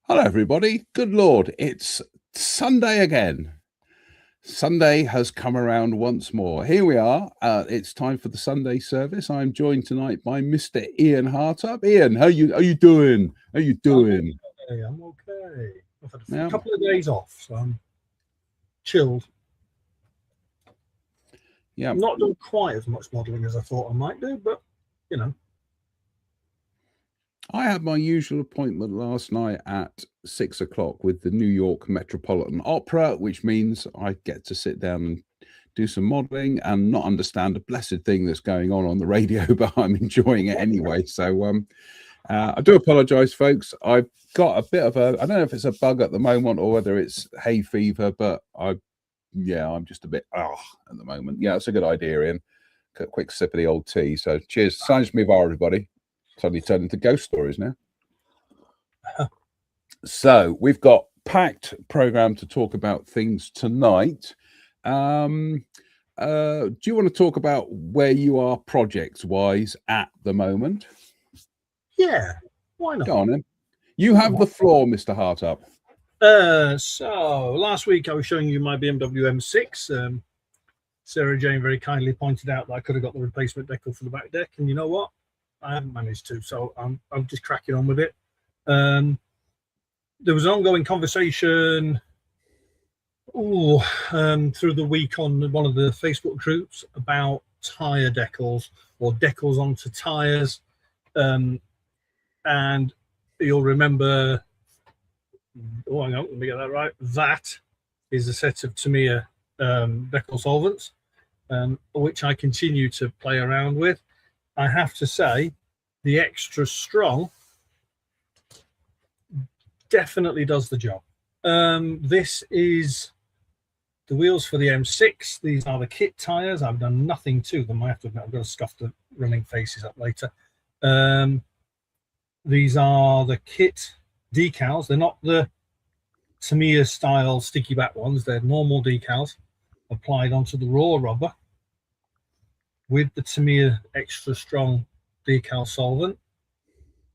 Hello, everybody. Good Lord, it's Sunday again. Sunday has come around once more. Here we are. It's time for the Sunday service. I'm joined tonight by Mr. Ian Hartup. Ian, how you doing? How you doing? I'm okay. I've had a couple of days off, so I'm chilled. Yeah, I'm not doing quite as much modelling as I thought I might do, but you know. I had my usual appointment last night at 6 o'clock with the New York Metropolitan Opera, which means I get to sit down and do some modelling and not understand a blessed thing that's going on the radio, but I'm enjoying it anyway. So I do apologise, folks. I've got a bit of I don't know if it's a bug at the moment or whether it's hay fever, but I'm just a bit at the moment. Yeah, that's a good idea, Ian. A quick sip of the old tea. So cheers. Signs me bar, everybody. Suddenly turned into ghost stories now. So we've got packed program to talk about things tonight. Do you want to talk about where you are projects wise at the moment? Yeah, why not? Go on then. You have the floor, Mr. Hartup. So last week I was showing you my BMW M6. Sarah Jane very kindly pointed out that I could have got the replacement decal for the back deck, and you know what? I haven't managed to, so I'm just cracking on with it. There was an ongoing conversation through the week on one of the Facebook groups about tyre decals or decals onto tyres. And you'll remember, hang on, let me get that right. That is a set of Tamiya decal solvents, which I continue to play around with. I have to say, the extra strong definitely does the job. This is the wheels for the M6. These are the kit tyres. I've done nothing to them. I have to admit, I've got to scuff the running faces up later. These are the kit decals. They're not the Tamiya style sticky back ones. They're normal decals applied onto the raw rubber with the Tamiya extra strong decal solvent,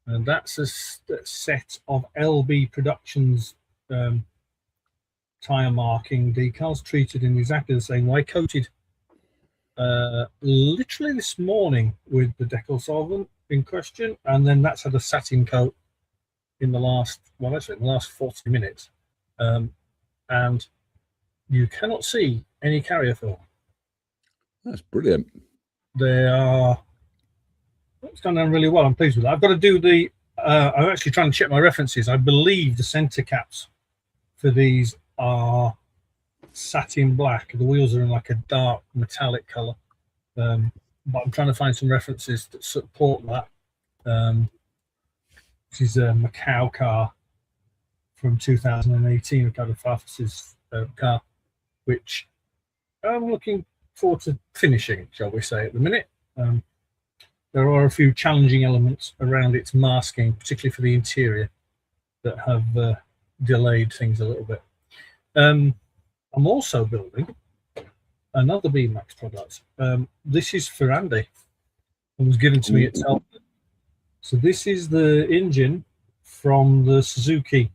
and that's a set of LB Productions tire marking decals treated in exactly the same way, coated literally this morning with the decal solvent in question, and then that's had a satin coat in the last 40 minutes, and you cannot see any carrier film. That's brilliant. It's gone down really well. I'm pleased with that. I've got to do the I'm actually trying to check my references. I believe the center caps for these are satin black. The wheels are in like a dark metallic color, but I'm trying to find some references that support that. This is a Macau car from 2018, Ricardo Farfus's car, which I'm looking forward to finishing, shall we say, at the minute. There are a few challenging elements around its masking, particularly for the interior, that have delayed things a little bit. I'm also building another B-Max product. This is for Andy. It was given to me itself. So this is the engine from the Suzuki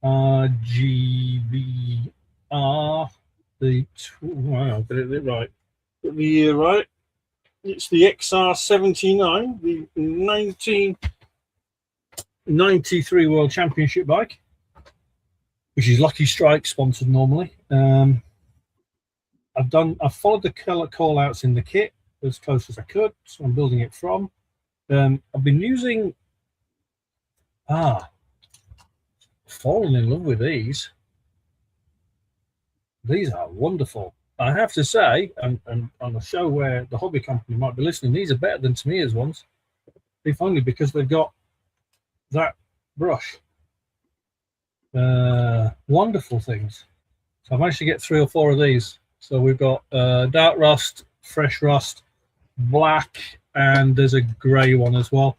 RGBR. I'll get it right. Get the year right. It's the XR79, the 1993 World Championship bike, which is Lucky Strike sponsored normally. I've followed the color call outs in the kit as close as I could, so I'm building it from. I've been using fallen in love with these. These are wonderful. I have to say, and on a show where the hobby company might be listening, these are better than Tamiya's ones. if only because they've got that brush. Wonderful things. So I managed to get 3 or 4 of these. So we've got dark rust, fresh rust, black, and there's a grey one as well.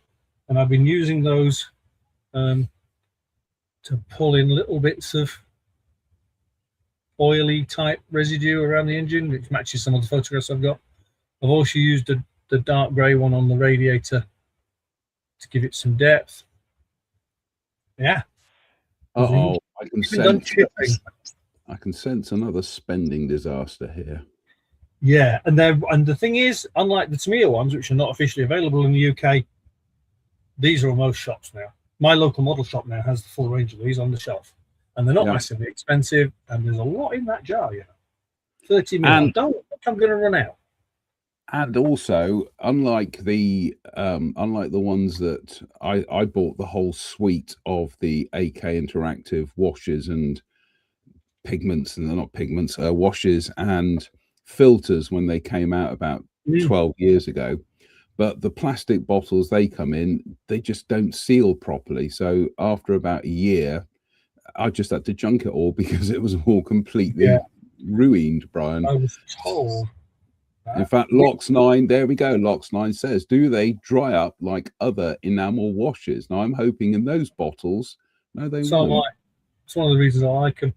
And I've been using those to pull in little bits of oily type residue around the engine, which matches some of the photographs I've got. I've also used the dark grey one on the radiator to give it some depth. Yeah. Uh-oh, I can sense another spending disaster here. Yeah, and the thing is, unlike the Tamiya ones, which are not officially available in the UK, these are on most shops now. My local model shop now has the full range of these on the shelf, and they're not massively expensive, and there's a lot in that jar, you know. 30 mil. I don't think I'm going to run out. And also, unlike the ones that I bought the whole suite of the AK Interactive washes and pigments, and they're not pigments, washes and filters when they came out about 12 years ago. But the plastic bottles they come in, they just don't seal properly. So after about a year, I just had to junk it all because it was all completely ruined, Brian. I was told. In fact, Lox9, there we go. Lox9 says, do they dry up like other enamel washes? Now, I'm hoping in those bottles, no, they won't. It's one of the reasons I like them.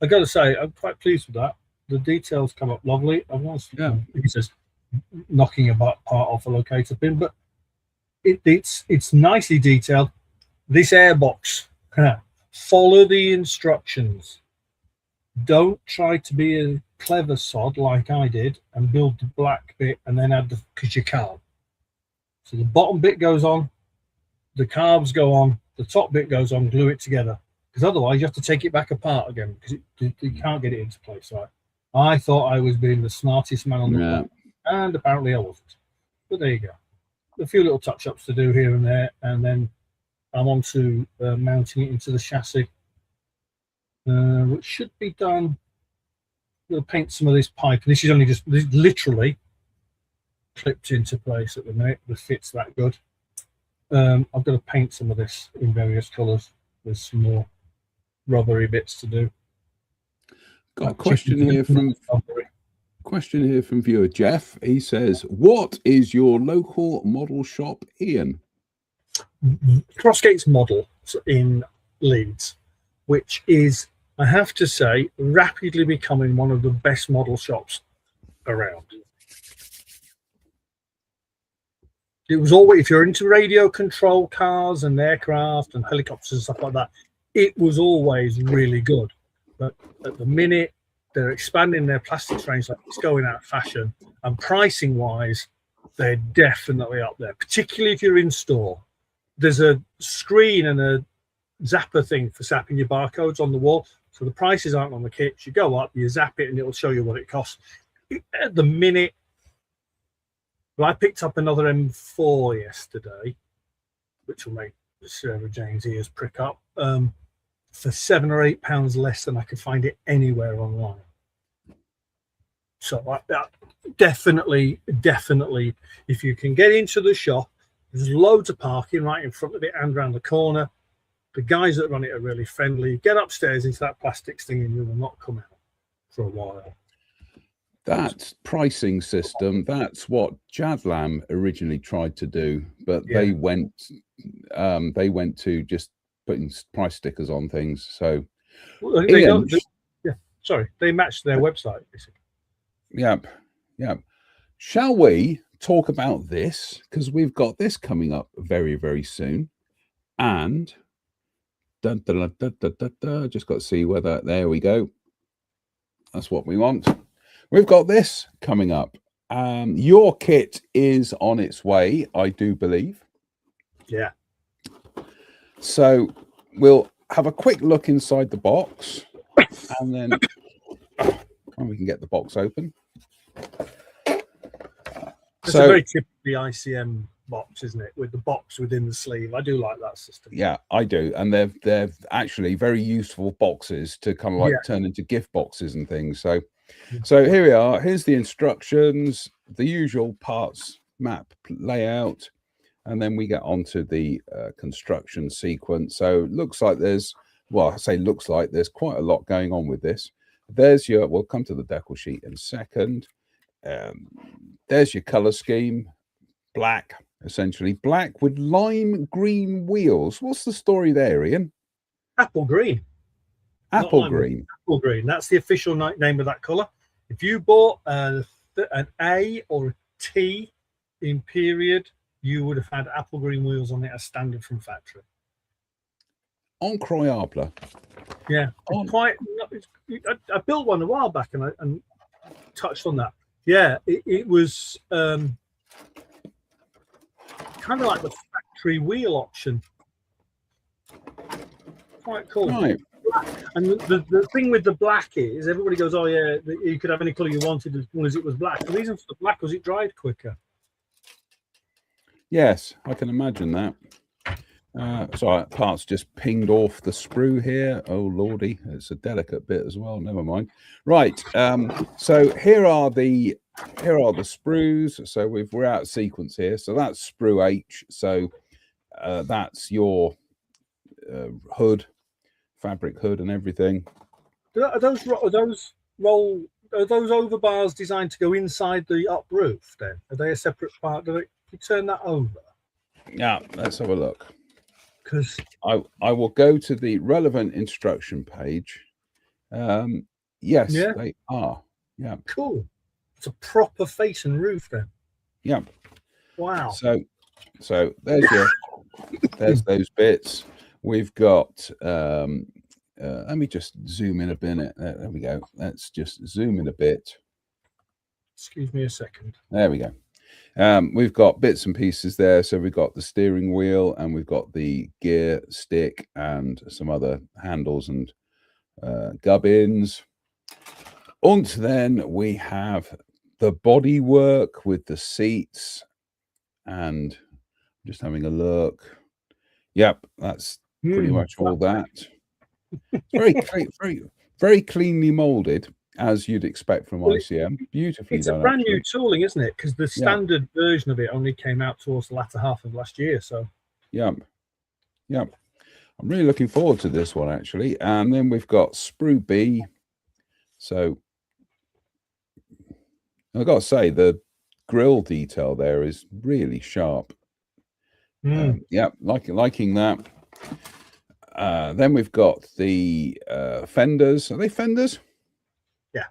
I got to say, I'm quite pleased with that. The details come up lovely. I was just knocking a part off a locator pin, but it's nicely detailed. This airbox, follow the instructions. Don't try to be a clever sod like I did and build the black bit and then add because you can't. So the bottom bit goes on, the carbs go on, the top bit goes on, glue it together, because otherwise you have to take it back apart again because you can't get it into place. Right? I thought I was being the smartest man on the planet, and apparently I wasn't. But there you go. A few little touch-ups to do here and there, and then I'm on to mounting it into the chassis, which should be done. We'll paint some of this pipe. This is only just literally clipped into place at the minute. The fit's that good. I've got to paint some of this in various colours. There's some more rubbery bits to do. Got a question here from viewer Jeff. He says, "What is your local model shop, Ian?" Crossgates Model in Leeds, which is, I have to say, rapidly becoming one of the best model shops around. It was always, if you're into radio control cars and aircraft and helicopters and stuff like that, it was always really good. But at the minute, they're expanding their plastics range like it's going out of fashion. And pricing wise, they're definitely up there, particularly if you're in store. There's a screen and a zapper thing for zapping your barcodes on the wall. So the prices aren't on the kits. You go up, you zap it, and it'll show you what it costs. At the minute, well, I picked up another M4 yesterday, which will make Sarah Jane's ears prick up, for £7 or £8 less than I could find it anywhere online. So definitely, if you can get into the shop, there's loads of parking right in front of it and around the corner. The guys that run it are really friendly. Get upstairs into that plastics thing and you will not come out for a while. That pricing system, that's what Jadlam originally tried to do, but they went to just putting price stickers on things. So they matched their website basically. Yep. Shall we talk about this, because we've got this coming up very, very soon, and just got to see whether, there we go, that's what we want. We've got this coming up. Your kit is on its way, I do believe. Yeah. So we'll have a quick look inside the box, and then we can get the box open. It's a very typically ICM box, isn't it? With the box within the sleeve. I do like that system. Yeah, I do. And they're actually very useful boxes to kind of like turn into gift boxes and things. So here we are. Here's the instructions, the usual parts map layout. and then we get onto the construction sequence. So looks like there's, well, I say looks like there's quite a lot going on with this. There's your, we'll come to the decal sheet in a second. There's your color scheme, black, essentially black with lime green wheels. What's the story there, Ian? Apple green. Apple green. Apple green. That's the official name of that color. If you bought an A or a T in period, you would have had apple green wheels on it as standard from factory. Incroyable. Yeah, quite. I built one a while back and touched on that. Yeah, it was kind of like the factory wheel option. Quite cool. Right. And the thing with the black is everybody goes, oh yeah, you could have any color you wanted as long as it was black. The reason for the black was it dried quicker. Yes, I can imagine that. Sorry, parts just pinged off the sprue here. Oh lordy, it's a delicate bit as well. Never mind. Right. So here are the sprues. So we're out of sequence here. So that's sprue H. So that's your hood, fabric hood, and everything. Are those over bars designed to go inside the up roof? Then are they a separate part? Do you turn that over? Yeah, let's have a look. Because I will go to the relevant instruction page. Yes, yeah. They are. Yeah. Cool. It's a proper face and roof then. Yeah. Wow. So there's there's those bits. We've got let me just zoom in a bit. There we go. Let's just zoom in a bit. Excuse me a second. There we go. We've got bits and pieces there. So we've got the steering wheel and we've got the gear stick and some other handles and gubbins. And then we have the body work with the seats, and just having a look. Yep, that's pretty much all that. Very cleanly molded, as you'd expect from ICM. Beautifully it's done. It's a brand new tooling, isn't it? Because the standard version of it only came out towards the latter half of last year. So yeah. I'm really looking forward to this one, actually. And then we've got sprue B. So I've got to say, the grill detail there is really sharp. Yeah, liking that. Then we've got the fenders. Are they fenders? Yeah.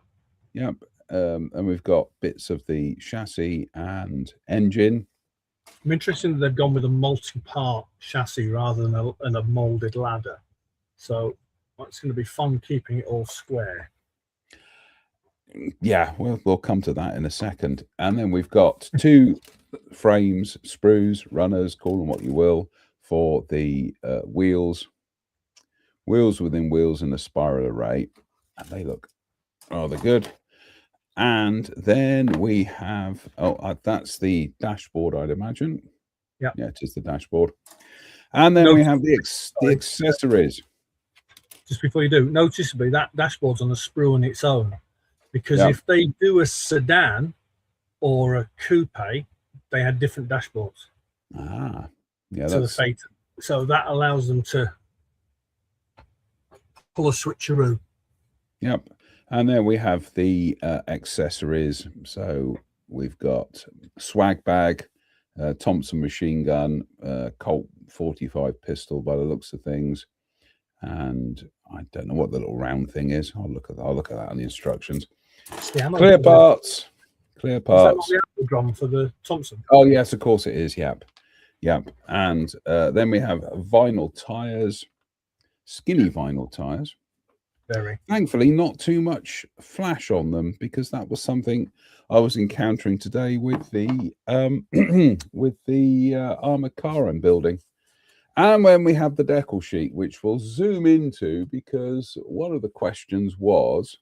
Yep. And we've got bits of the chassis and engine. I'm interested that they've gone with a multi-part chassis rather than a molded ladder. So it's going to be fun keeping it all square. Yeah, we'll come to that in a second. And then we've got two frames, sprues, runners, call them what you will, for the wheels within wheels in a spiral array. And they look rather good. And then we have, that's the dashboard, I'd imagine. Yeah, it is the dashboard. And then we have the accessories. Just before you do, noticeably that dashboard's on a sprue on its own, because if they do a sedan or a coupe, they had different dashboards. Ah, yeah, to the Phaeton. So that allows them to pull a switcheroo. Yep. And then we have the accessories. So we've got swag bag, Thompson machine gun, Colt 45 pistol by the looks of things, and I don't know what the little round thing is. I'll look at that on the instructions. Clear parts. Is that not the ammo drum for the Thompson? Oh yes, of course it is. Yep. And then we have vinyl tires, skinny vinyl tires. Very. Thankfully, not too much flash on them, because that was something I was encountering today with the armored car I'm building. And when we have the decal sheet, which we'll zoom into, because one of the questions was,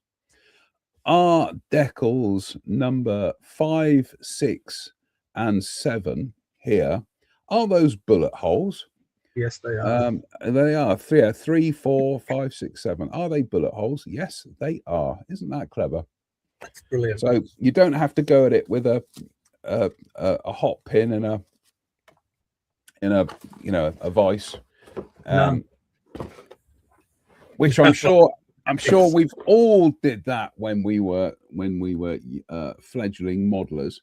are decals number 5, 6, and 7 here, are those bullet holes? Yes, they are. They are. 3, 4, 5, 6, 7. Are they bullet holes? Yes, they are. Isn't that clever? That's brilliant. So you don't have to go at it with a hot pin and in a a vice, No. which I'm sure we've all did that when we were fledgling modelers.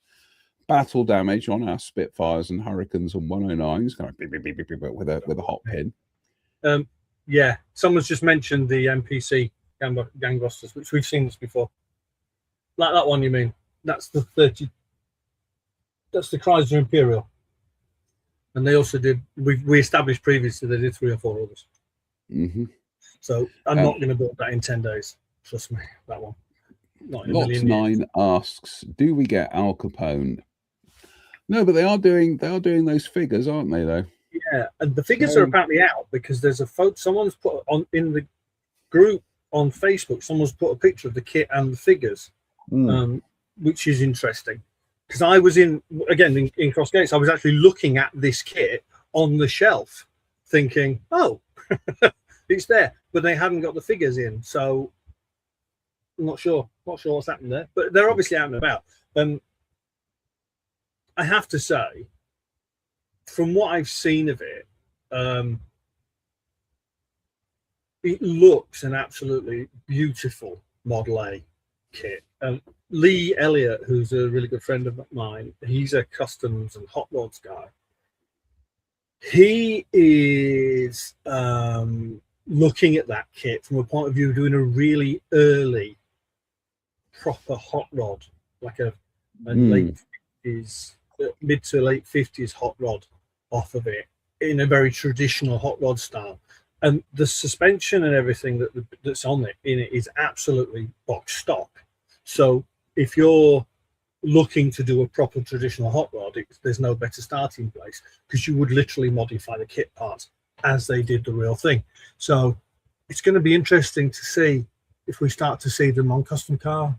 Battle damage on our Spitfires and Hurricanes and 109s, kind of beep, beep, beep, beep, beep, with a hot pin. Yeah, someone's just mentioned the NPC gangbusters, which we've seen this before. Like that one, you mean? That's the 30. That's the Chrysler Imperial, and they also did. We established previously they did 3 or 4 others. So I'm not going to build that in 10 days. Trust me, that one. Not in Lots 9 asks, do we get Al Capone? No, but they are doing those figures, aren't they? Though. Yeah, and the figures are apparently out because there's a photo. Someone's put on in the group on Facebook. Someone's put a picture of the kit and the figures, which is interesting. Because I was in Cross Gates, I was actually looking at this kit on the shelf, thinking, "Oh, it's there," but they hadn't got the figures in, so I'm not sure what's happened there. But they're obviously out and about. I have to say, from what I've seen of it, it looks an absolutely beautiful Model A kit. Lee Elliott, who's a really good friend of mine, he's a customs and hot rods guy. He is looking at that kit from a point of view of doing a really early, proper hot rod, like a late 50s, mid to late 50s hot rod off of it in a very traditional hot rod style. And the suspension and everything that's on it in it is absolutely box stock. So if you're looking to do a proper traditional hot rod, there's no better starting place because you would literally modify the kit parts as they did the real thing. So it's going to be interesting to see if we start to see them on custom car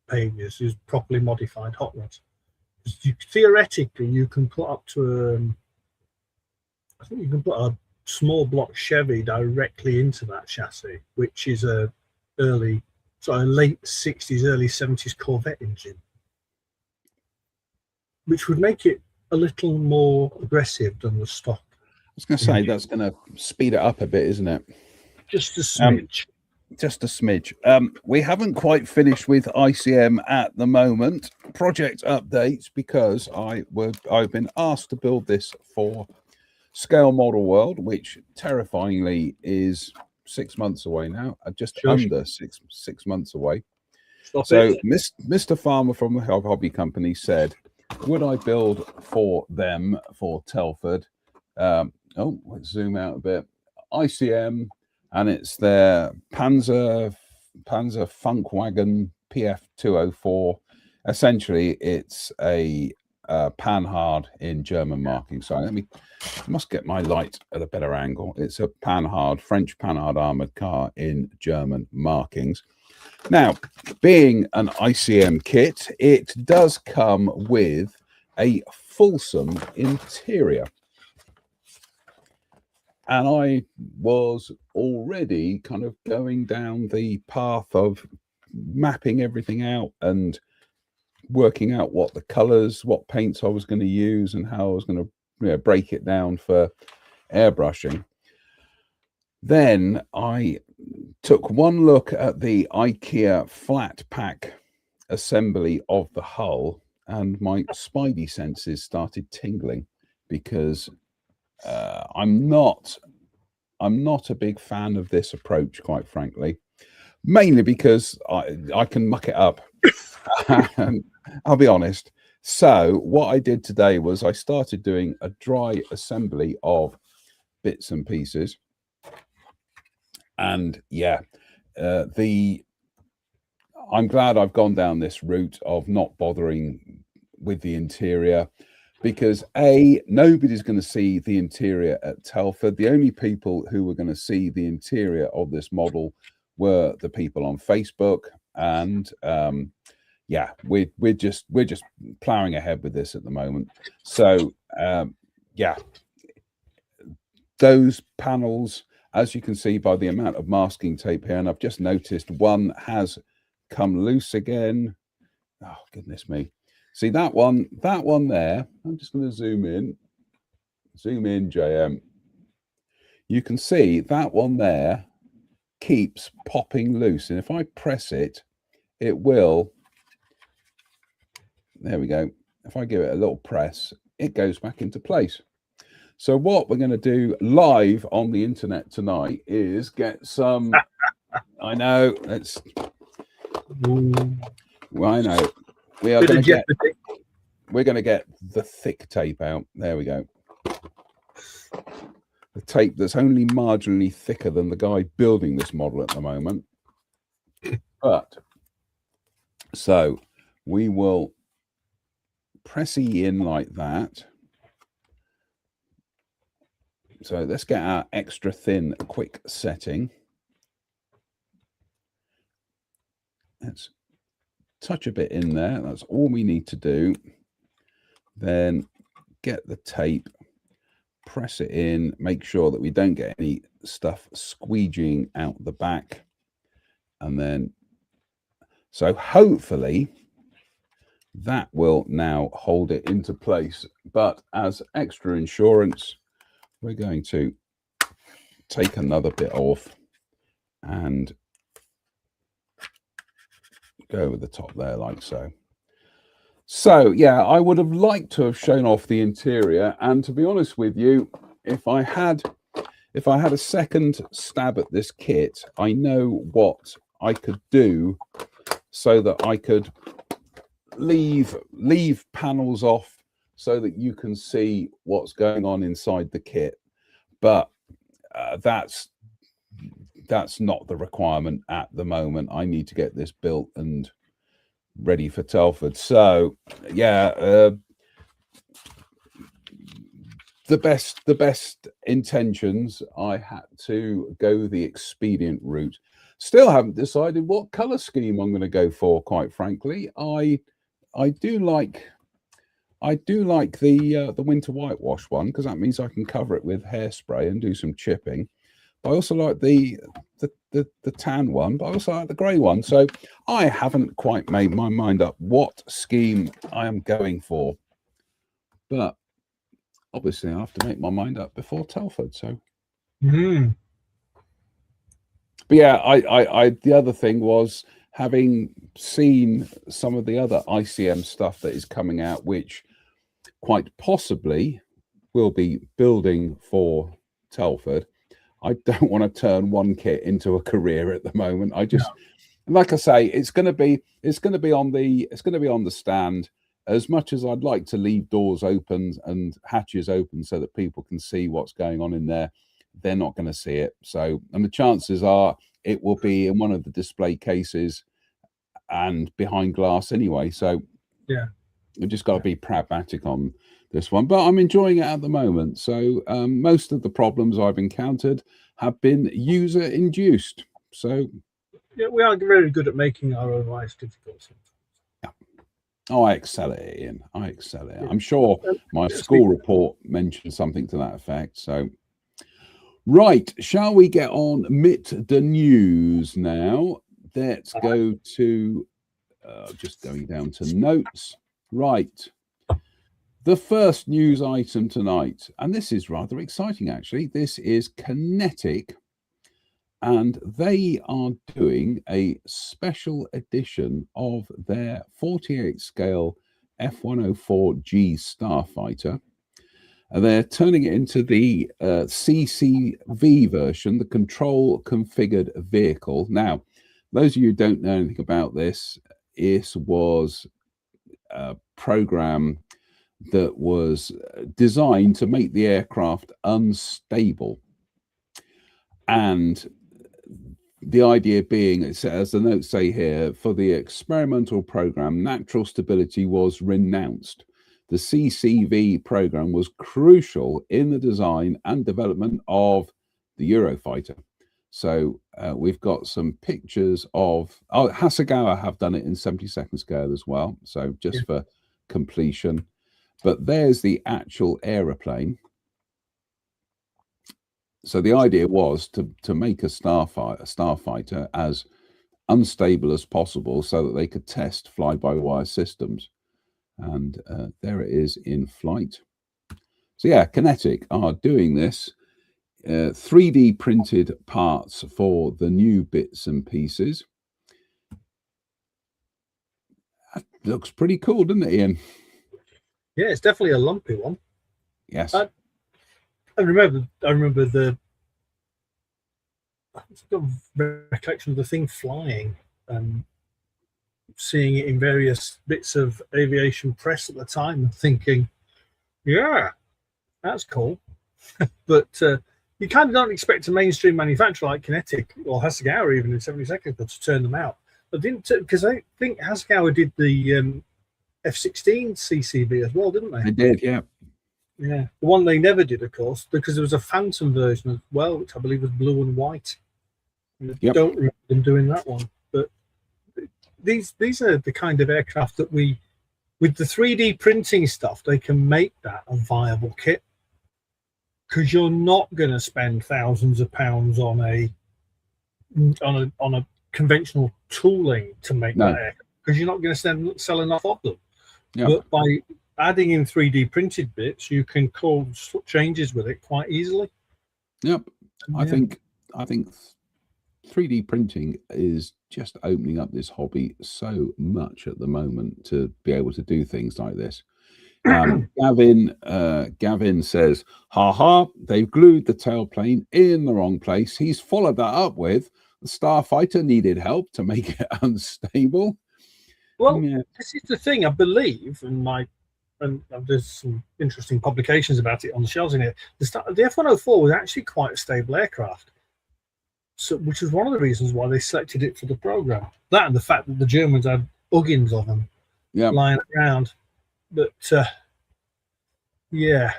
pages as properly modified hot rods. Theoretically, you can put up to I think you can put a small block Chevy directly into that chassis, which is a late 60s, early 70s Corvette engine, which would make it a little more aggressive than the stock. I was going to say that's going to speed it up a bit, isn't it? Just a smidge. Just a smidge. We haven't quite finished with ICM at the moment. Project updates, because I've been asked to build this for Scale Model World, which terrifyingly is 6 months away now, just under six months away. Mr. Farmer from the Hobby Company said, would I build for them for Telford? Let's zoom out a bit. ICM, and it's their Panzer Funkwagen PF 204. Essentially, it's a Panhard in German marking. So I must get my light at a better angle. It's a Panhard, French Panhard armored car in German markings. Now, being an ICM kit, it does come with a fulsome interior. And I was already kind of going down the path of mapping everything out and working out what the colors, what paints I was going to use, and how I was going to break it down for airbrushing. Then I took one look at the IKEA flat pack assembly of the hull, and my spidey senses started tingling, because I'm not a big fan of this approach, quite frankly, mainly because I can muck it up. I'll be honest. So what I did today was I started doing a dry assembly of bits and pieces. And yeah, I'm glad I've gone down this route of not bothering with the interior, because nobody's going to see the interior at Telford. The only people who were going to see the interior of this model were the people on Facebook, and yeah, we're just plowing ahead with this at the moment. So yeah, those panels, as you can see by the amount of masking tape here, and I've just noticed one has come loose again. Oh, goodness me. See that one there? I'm just going to zoom in. zoom in, JM. You can see that one there keeps popping loose. And if I press it, it will. There we go. If I give it a little press, it goes back into place. So what we're going to do live on the internet tonight is get some, I know, let's, well, I know, we are going to get, we're going to get the thick tape out. There we go. The tape that's only marginally thicker than the guy building this model at the moment. But, so we will press E in like that. So let's get our extra thin quick setting. Let's touch a bit in there. That's all we need to do. Then get the tape, press it in, make sure that we don't get any stuff squeegeeing out the back. And then, so hopefully that will now hold it into place. But as extra insurance, we're going to take another bit off and go over the top there like so. So yeah, I would have liked to have shown off the interior, and to be honest with you, if I had a second stab at this kit, I know what I could do so that I could leave panels off so that you can see what's going on inside the kit. But that's not the requirement at the moment. I need to get this built and ready for Telford. So yeah, the best intentions, I had to go the expedient route. Still haven't decided what color scheme I'm going to go for, quite frankly. I do like the winter whitewash one, because that means I can cover it with hairspray and do some chipping. But I also like the tan one, but I also like the grey one. So I haven't quite made my mind up what scheme I am going for. But obviously I have to make my mind up before Telford. So but yeah, I the other thing was, having seen some of the other ICM stuff that is coming out, which quite possibly will be building for Telford, I don't want to turn one kit into a career at the moment. I just, like I say, it's going to be on the stand. As much as I'd like to leave doors open and hatches open so that people can see what's going on in there, they're not going to see it. So, and the chances are it will be in one of the display cases and behind glass anyway. So yeah, we've just got to be pragmatic on this one, but I'm enjoying it at the moment. So most of the problems I've encountered have been user induced. So yeah, we are very good at making our own lives difficult. Yeah. Oh, I excel at it, Ian. I excel at it. I'm sure my school report mentioned something to that effect. So right, shall we get on mit the news now? Let's go to just going down to notes. Right. The first news item tonight, and this is rather exciting actually. This is Kinetic, and they are doing a special edition of their 48 scale F-104G Starfighter. And they're turning it into the CCV version, the Control Configured Vehicle. Now, those of you who don't know anything about this, it was a program that was designed to make the aircraft unstable. And the idea being, as the notes say here, for the experimental program, natural stability was renounced. The CCV program was crucial in the design and development of the Eurofighter. So we've got some pictures of, Hasegawa have done it in 72nd scale as well. So just for completion. But there's the actual aeroplane. So the idea was to make a starfighter as unstable as possible so that they could test fly-by-wire systems. And there it is in flight. So yeah, Kinetic are doing this 3D printed parts for the new bits and pieces. That looks pretty cool, doesn't it, Ian? Yeah, it's definitely a lumpy one. Yes. I remember the recollection of the thing flying, seeing it in various bits of aviation press at the time and thinking, yeah, that's cool. But you kind of don't expect a mainstream manufacturer like Kinetic or Hasegawa even in 70 seconds to turn them out. But didn't, because I think Hasegawa did the F-16 CCV as well, didn't they? They did, yeah. Yeah. The one they never did, of course, because there was a Phantom version as well, which I believe was blue and white. I don't remember them doing that one. But these are the kind of aircraft that with the 3D printing stuff, they can make that a viable kit. Because you're not going to spend thousands of pounds on a conventional tooling to make that aircraft, because you're not going to sell enough of them. Yep. But by adding in 3D printed bits, you can cause changes with it quite easily. Yep. I think 3D printing is just opening up this hobby so much at the moment to be able to do things like this. Gavin says, they've glued the tailplane in the wrong place. He's followed that up with the Starfighter needed help to make it unstable. Well, this is the thing, I believe, and there's some interesting publications about it on the shelves in here. The F-104 was actually quite a stable aircraft, which is one of the reasons why they selected it for the program. That and the fact that the Germans had Uggins of them lying around. But yeah,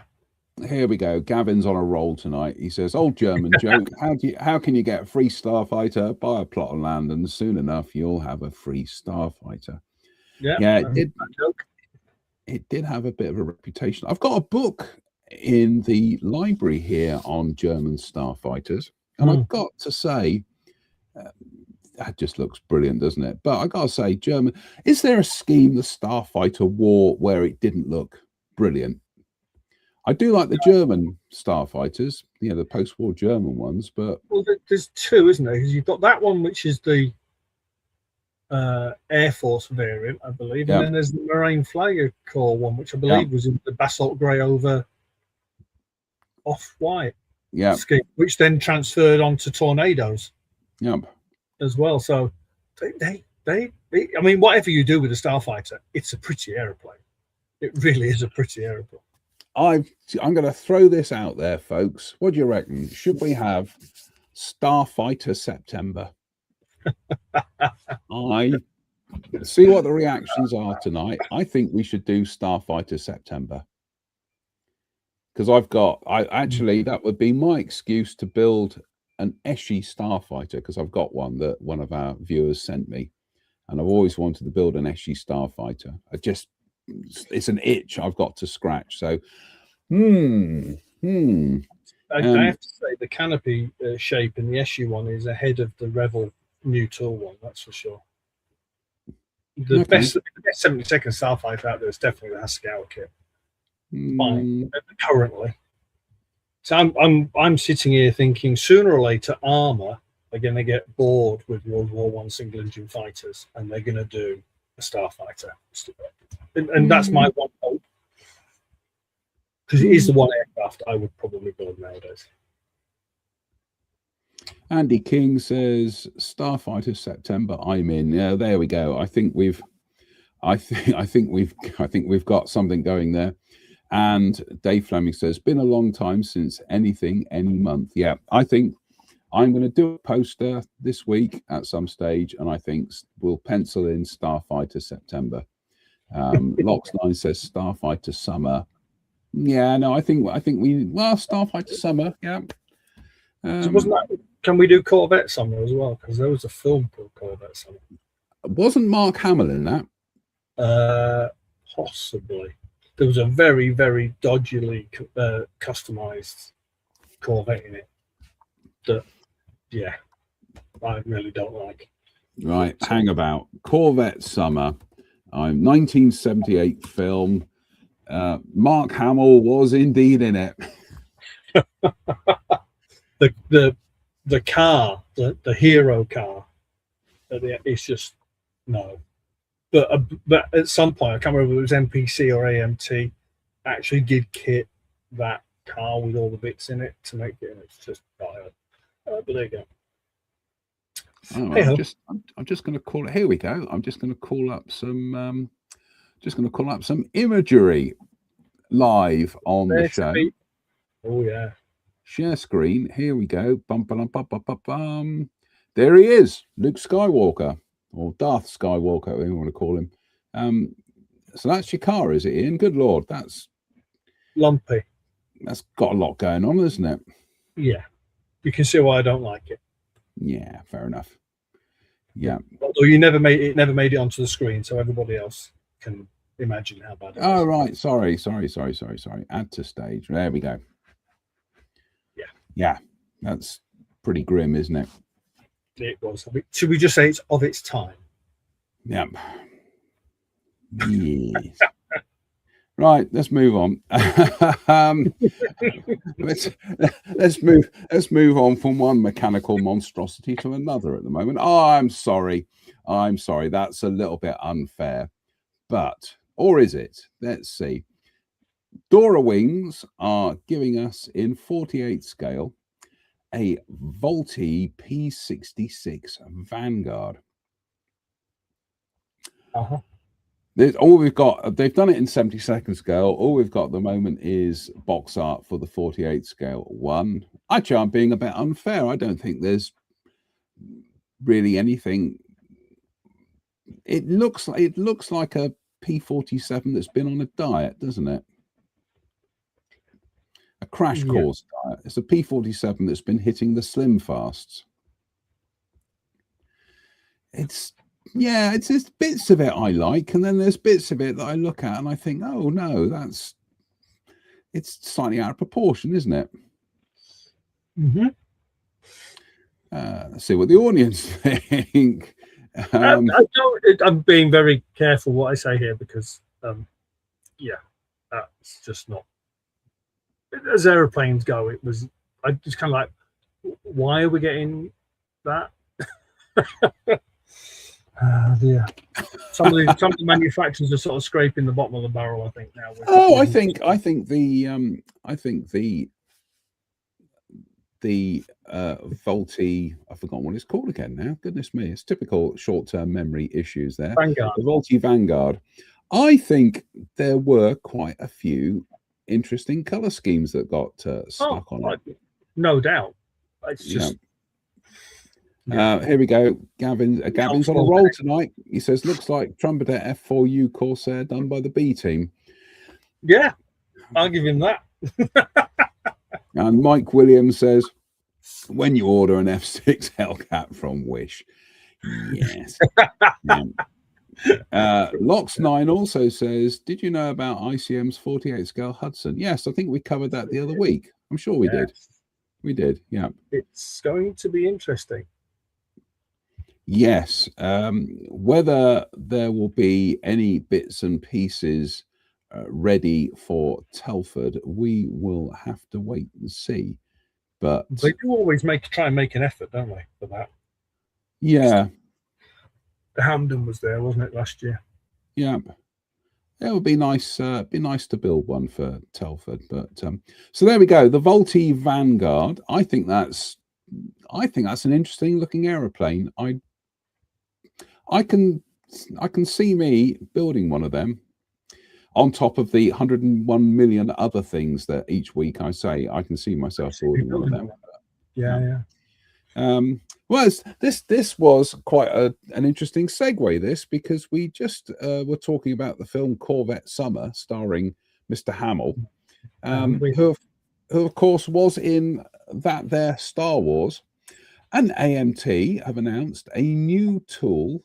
here we go. Gavin's on a roll tonight. He says, "Old German joke. How can you get a free Starfighter? Buy a plot of land, and soon enough you'll have a free Starfighter." Yeah. It did have a bit of a reputation. I've got a book in the library here on German Starfighters, and I've got to say, that just looks brilliant, doesn't it? But I gotta say, German, is there a scheme the Starfighter wore where it didn't look brilliant? I do like the German Starfighters, the post-war German ones, but there's two, isn't there? Because you've got that one, which is the Air Force variant, I believe, and then there's the Marine Flyer Corps one, which I believe was in the basalt grey over off-white scheme, which then transferred onto Tornadoes. As well. So they I mean, whatever you do with a Starfighter, it's a pretty aeroplane. It really is a pretty aeroplane. I'm going to throw this out there, folks. What do you reckon? Should we have Starfighter September? I see what the reactions are tonight. I think we should do Starfighter September, because actually that would be my excuse to build an Eschi Starfighter, because I've got one that one of our viewers sent me, and I've always wanted to build an Eschi Starfighter. It's an itch I've got to scratch. So, I have to say the canopy shape in the Eschi one is ahead of the Revel new tool one. That's for sure. The best 70-second Starfighter out there is definitely the Hasegawa kit. Currently. So I'm sitting here thinking sooner or later Armour are going to get bored with World War I single engine fighters, and they're going to do a Starfighter, and that's my one hope, because it is the one aircraft I would probably build nowadays. Andy King says Starfighter September. I'm in. Yeah, there we go. I think we've got something going there. And Dave Fleming says, been a long time since anything, any month. Yeah, I think I'm going to do a poster this week at some stage, and I think we'll pencil in Starfighter September. Lox9 says Starfighter Summer. Yeah, no, I think Starfighter Summer. Yeah. So wasn't that? Can we do Corvette Summer as well? Because there was a film called Corvette Summer. Wasn't Mark Hamill in that? Possibly. There was a very, very dodgily customized Corvette in it that, I really don't like. Right, hang about. Corvette Summer. 1978 film. Mark Hamill was indeed in it. The car, the hero car, it's just no. But at some point, I can't remember if it was NPC or AMT, actually did kit that car with all the bits in it to make it. And it's just but there you go. Oh, I'm just going to call it. Here we go. I'm just going to call up some. Just going to call up some imagery live on the show. Oh yeah. Share screen. Here we go. Bum, bum, bum, bum, bum, bum. There he is, Luke Skywalker, or Darth Skywalker, whatever you want to call him. So that's your car, is it, Ian? Good Lord, that's lumpy. That's got a lot going on, isn't it? Yeah. You can see why I don't like it. Yeah, fair enough. Yeah. Although it never made it onto the screen, so everybody else can imagine how bad it is. Oh, right. Sorry. Add to stage. There we go. Yeah, that's pretty grim, isn't it? It was. Should we just say it's of its time? Yep. Yes. Right, let's move on. let's move on from one mechanical monstrosity to another at the moment. Oh, I'm sorry. That's a little bit unfair, or is it? Let's see. Dora Wings are giving us in 48 scale a Volti P66 Vanguard. All we've got, they've done it in 72nd scale. All we've got at the moment is box art for the 48 scale one. Actually, I'm being a bit unfair. I don't think there's really anything. It looks like a P47 that's been on a diet, doesn't it? A crash course diet. It's a P47 that's been hitting the slim fasts. It's bits of it I like, and then there's bits of it that I look at and I think, oh no, it's slightly out of proportion, isn't it? Let's see what the audience think. I'm being very careful what I say here because, that's just not. As aeroplanes go, I just kind of like, why are we getting that? Dear. Some of the manufacturers are sort of scraping the bottom of the barrel, I think now. I think the Volti, I've forgotten what it's called again now. Goodness me, it's typical short-term memory issues there. Vanguard. The Volti Vanguard. I think there were quite a few interesting color schemes that got stuck on it. No doubt. It's just. Here we go. Gavin's on a roll tonight. He says, looks like Trumpeter F4U Corsair done by the B team. Yeah, I'll give him that. And Mike Williams says, when you order an F6 Hellcat from Wish. Yes. Lox9 also says, did you know about ICM's 48 scale Hudson? Yes, I think we covered that the other week. I'm sure we did. We did, yeah. It's going to be interesting. Yes. Whether there will be any bits and pieces ready for Telford, we will have to wait and see. But they do always try and make an effort, don't they, for that? Yeah. Hamden was there, wasn't it, last year? Yeah. It would be nice. Be nice to build one for Telford. But so there we go. The Volti Vanguard. I think that's an interesting looking aeroplane. I can see me building one of them on top of the 101 million other things that each week I say. I can see myself building one of them. Yeah. Well, this was quite an interesting segue, because we just were talking about the film Corvette Summer starring Mr. Hamill, who of course was in that there Star Wars, and AMT have announced a new tool,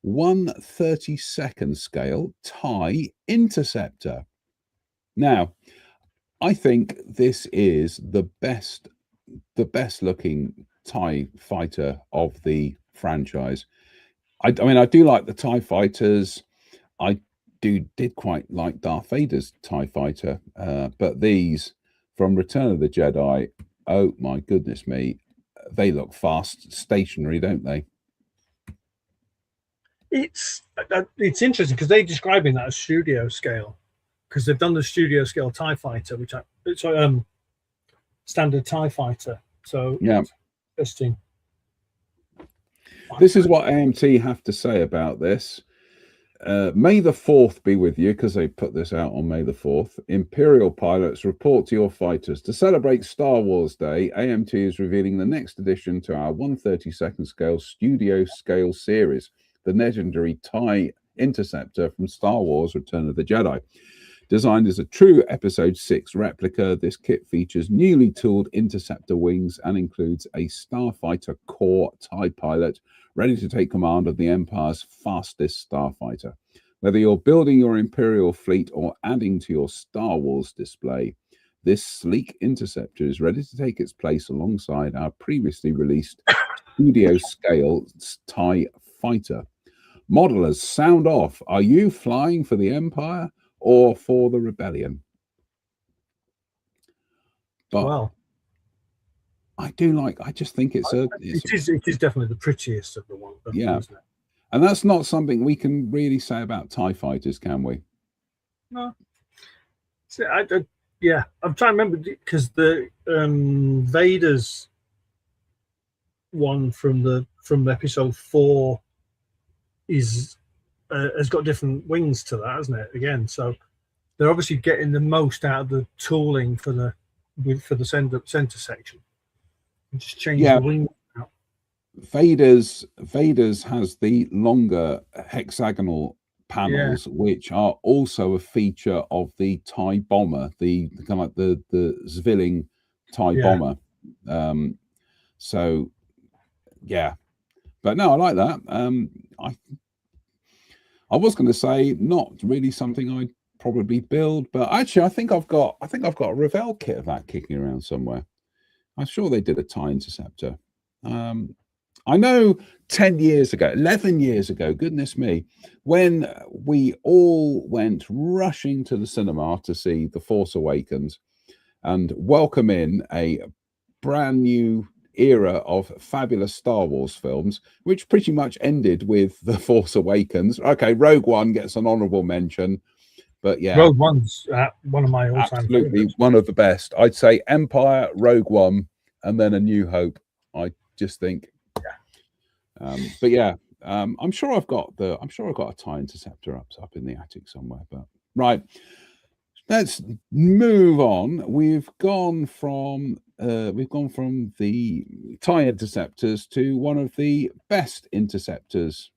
1/32 scale TIE Interceptor. Now, I think this is the best looking TIE fighter of the franchise. I mean, I do like the TIE fighters. I did quite like Darth Vader's TIE fighter, but these from Return of the Jedi, oh my goodness me, they look fast, stationary, don't they? It's interesting because they're describing that as studio scale, because they've done the studio scale TIE fighter, which it's standard TIE fighter. So yeah, interesting. This is what AMT have to say about this. May the 4th be with you, because they put this out on May the 4th. Imperial pilots, report to your fighters. To celebrate Star Wars Day, AMT is revealing the next addition to our 1/32 scale studio scale series, the legendary TIE Interceptor from Star Wars Return of the Jedi. Designed as a true Episode 6 replica, this kit features newly tooled interceptor wings and includes a Starfighter core TIE pilot ready to take command of the Empire's fastest starfighter. Whether you're building your Imperial fleet or adding to your Star Wars display, this sleek interceptor is ready to take its place alongside our previously released studio-scale TIE fighter. Modelers, sound off. Are you flying for the Empire or for the Rebellion? But well, I just think it is definitely the prettiest of the one. Yeah, isn't it? And that's not something we can really say about TIE fighters, can we? No. See, yeah, I'm trying to remember, because the Vader's one from Episode 4 is has got different wings to that, hasn't it? Again, so they're obviously getting the most out of the tooling for the center section. And just change the wing out. Vader's has the longer hexagonal panels, which are also a feature of the TIE bomber, the kind of like the Zwilling TIE bomber. So yeah, but no, I like that. I was going to say not really something I'd probably build, but actually I think I've got a Revell kit of that kicking around somewhere. I'm sure they did a TIE Interceptor. I know 10 years ago, 11 years ago, goodness me, when we all went rushing to the cinema to see The Force Awakens and welcome in a brand new era of fabulous Star Wars films, which pretty much ended with The Force Awakens. Okay, Rogue One gets an honorable mention, but yeah, Rogue One's one of my all-time absolutely favorites. One of the best. I'd say Empire, Rogue One, and then A New Hope. I just think, but yeah, I'm sure I've got a TIE Interceptor up in the attic somewhere. But right, let's move on. We've gone from the TIE Interceptors to one of the best interceptors,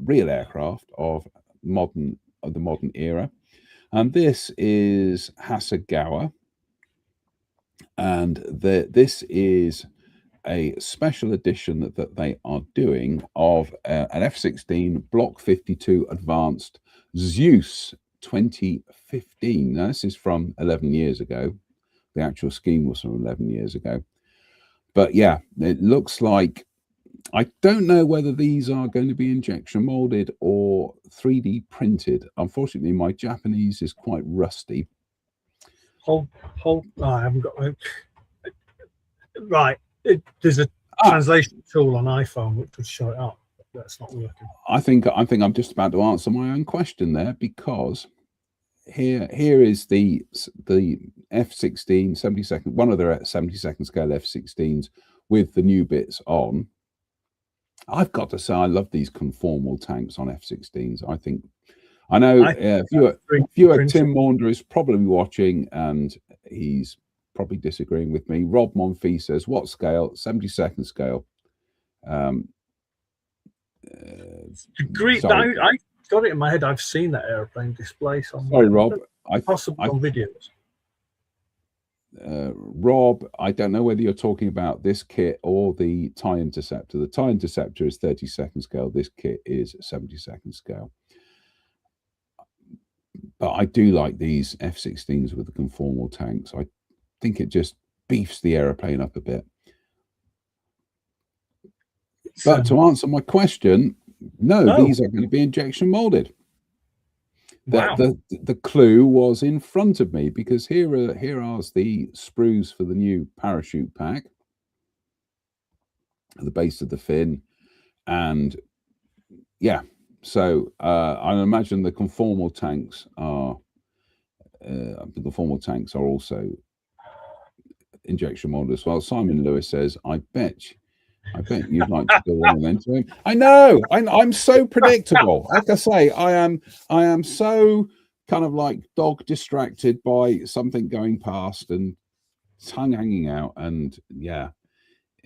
real aircraft of the modern era, and this is Hasegawa, and this is a special edition that they are doing of an F-16 Block 52 Advanced Zeus 2015. Now, this is from 11 years ago. The actual scheme was from 11 years ago. But yeah, it looks like, I don't know whether these are going to be injection molded or 3D printed. Unfortunately, my Japanese is quite rusty. I haven't got right. There's a translation tool on iPhone which would show it up. But that's not working. I think I'm just about to answer my own question there, because here is the F-16 72nd, one of their 72nd scale F-16s with the new bits on. I've got to say, I love these conformal tanks on F-16s. I know viewer Tim Maunder is probably watching, and he's probably disagreeing with me. Rob Monfils says, what scale? 72nd scale. I got it in my head. I've seen that airplane display somewhere. Sorry, Rob. Possibly on videos. Rob, I don't know whether you're talking about this kit or the TIE Interceptor. The TIE Interceptor is 32nd scale. This kit is 72nd scale. But I do like these F-16s with the conformal tanks. I think it just beefs the aeroplane up a bit. But to answer my question, no, these are going to be injection molded. Wow. The clue was in front of me, because here are the sprues for the new parachute pack at the base of the fin, and yeah, so I imagine the conformal tanks are also injection molded as well. Simon Lewis says, I bet you'd like to go on then to him. I know. I'm so predictable. Like I say, I am so kind of like dog distracted by something going past and tongue hanging out, and yeah.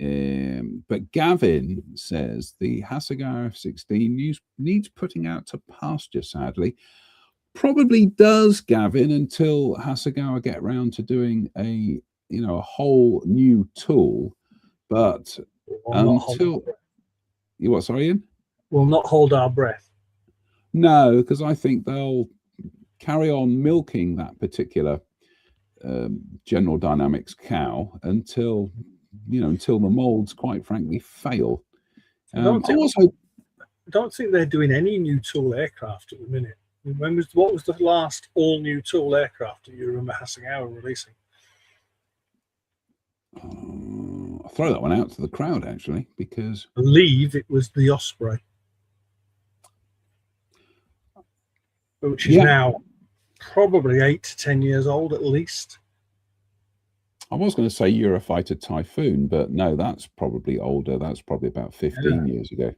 But Gavin says the Hasegawa F16 needs putting out to pasture, sadly. Probably does, Gavin, until Hasegawa get round to doing a whole new tool. But until you what? Sorry, Ian? We'll not hold our breath. No, because I think they'll carry on milking that particular General Dynamics cow until the molds, quite frankly, fail. I don't think they're doing any new tool aircraft at the minute. What was the last all new tool aircraft that you remember Hasegawa releasing? I'll throw that one out to the crowd, actually, because I believe it was the Osprey, which is now probably 8 to 10 years old at least. I was going to say Eurofighter Typhoon, but no, that's probably older. That's probably about 15 years ago.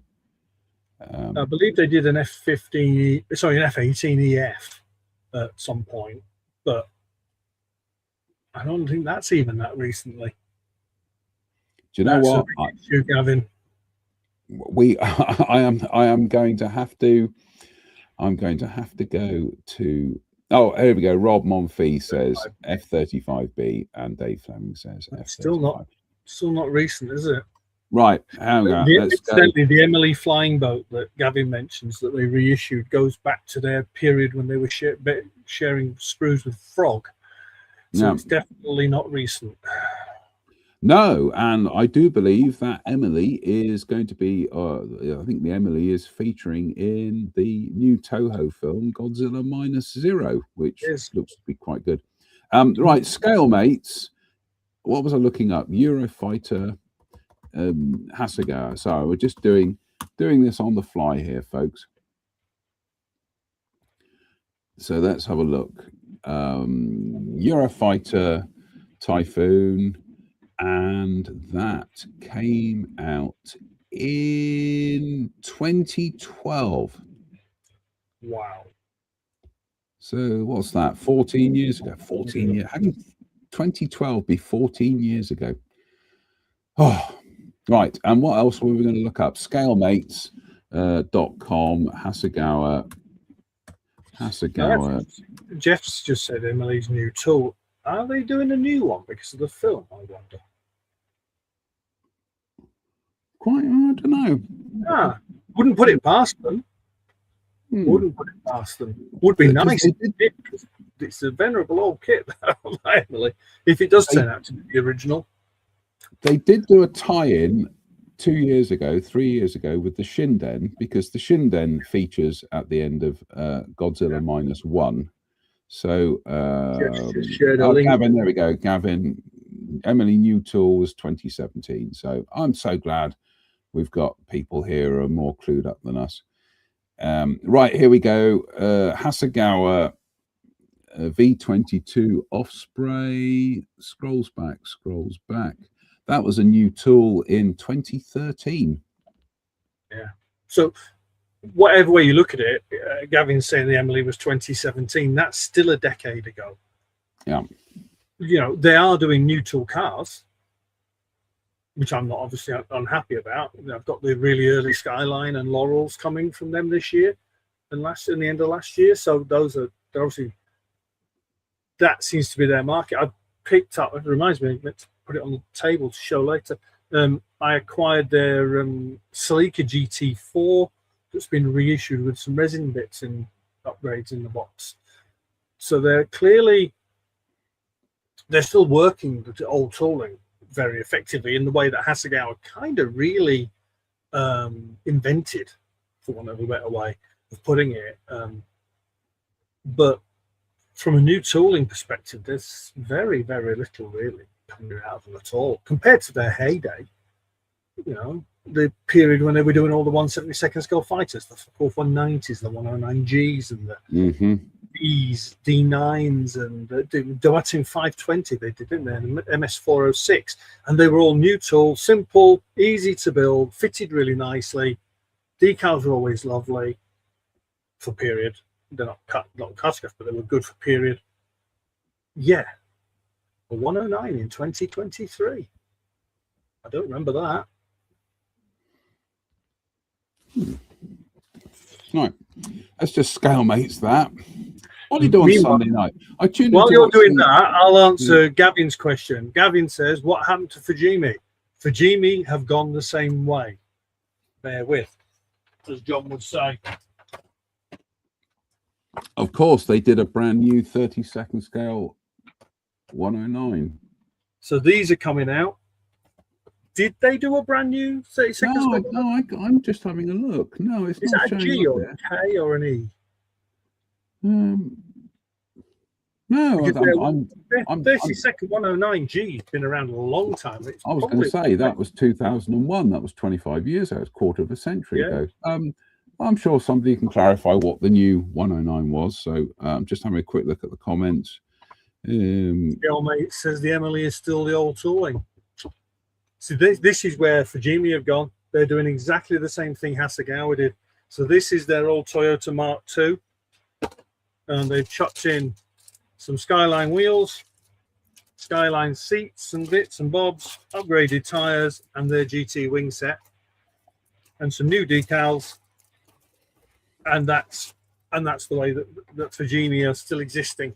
I believe they did an F-18EF at some point, but I don't think that's even that recently. Do you know what? Gavin. I am going to have to. I'm going to have to go to. Oh, here we go. Rob Monfils says F-35B, and Dave Fleming says F-35. Still not recent, is it? Right. Hang on. Incidentally, the Emily flying boat that Gavin mentions that they reissued goes back to their period when they were sharing sprues with Frog. So it's definitely not recent. No, and I do believe that Emily is going to be, I think the Emily is featuring in the new Toho film, Godzilla -Zero, which looks to be quite good. Right, scale mates. What was I looking up? Eurofighter Hasegawa. So we're just doing this on the fly here, folks. So let's have a look. Eurofighter Typhoon. And that came out in 2012. Wow. So what's that? 14 years ago. 14 years. How can 2012 be 14 years ago? Oh, right. And what else were we going to look up? Scalemates.com, Hasegawa. Jeff's just said Emily's new tool. Are they doing a new one because of the film, I wonder? Quite, I don't know. Wouldn't put it past them. Wouldn't put it past them. Would be nice. It's a venerable old kit, Emily. If it does turn out to be the original. They did do a tie-in 3 years ago with the Shinden, because the Shinden features at the end of Godzilla -1. So Gavin, there we go. Gavin, Emily new tool was 2017. So I'm so glad we've got people here who are more clued up than us. Right, here we go. Hasegawa V22 Osprey. Scrolls back. That was a new tool in 2013. Yeah. So whatever way you look at it, Gavin's saying the Emily was 2017. That's still a decade ago. Yeah. They are doing new tool cars, which I'm not obviously unhappy about. I've got the really early Skyline and Laurels coming from them this year and in the end of last year. So they're obviously, that seems to be their market. I picked up, it reminds me, let's put it on the table to show later. I acquired their Celica GT4 that's been reissued with some resin bits and upgrades in the box. So they're still working the old tooling very effectively in the way that Hasegawa kind of really invented, for want of a better way of putting it. But from a new tooling perspective, there's very, very little really coming out of them at all compared to their heyday. You know, the period when they were doing all the 172nd scale fighters, the Fourth 190s, the 109Gs, and the Ds, D9s, and the Duatin 520 they did, didn't they? And the MS406, and they were all new tool, simple, easy to build, fitted really nicely. Decals were always lovely for period. They're not cartograph, but they were good for period. Yeah, a 109 in 2023. I don't remember that. Right, let's just scale mates that. What do you do on Sunday night? I tuned While into you're doing that, I'll answer Gavin's question. Gavin says, what happened to Fujimi? Fujimi have gone the same way. Bear with, as John would say. Of course, they did a brand new 32nd scale 109. So these are coming out. Did they do a brand new 32nd scale? No, I'm just having a look. No, it's Is not that a showing G up or there. a K or an E? No, I'm 32nd 109G has been around a long time. I was going to say that was 2001. That was 25 years ago. It's a quarter of a century ago. I'm sure somebody can clarify what the new 109 was. So I'm just having a quick look at the comments. The old mate says the Emily is still the old tooling. So this is where Fujimi have gone. They're doing exactly the same thing Hasegawa did. So this is their old Toyota Mark II. And they've chucked in some Skyline wheels, Skyline seats and bits and bobs, upgraded tyres, and their GT wing set, and some new decals. And that's the way that Fujimi are still existing.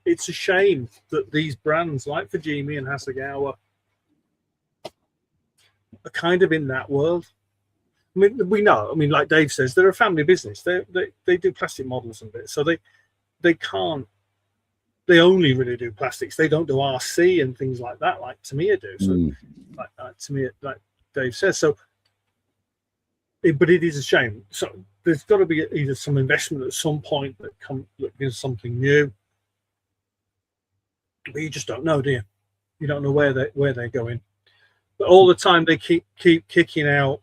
It's a shame that these brands like Fujimi and Hasegawa are kind of in that world. I mean, we know. I mean, like Dave says, they're a family business. They do plastic models and bits, so they can't. They only really do plastics. They don't do RC and things like that, like Tamiya do. So, like Tamiya, like Dave says. So, but it is a shame. So there's got to be either some investment at some point that gives something new. But you just don't know, do you? You don't know where they're going. But all the time they keep kicking out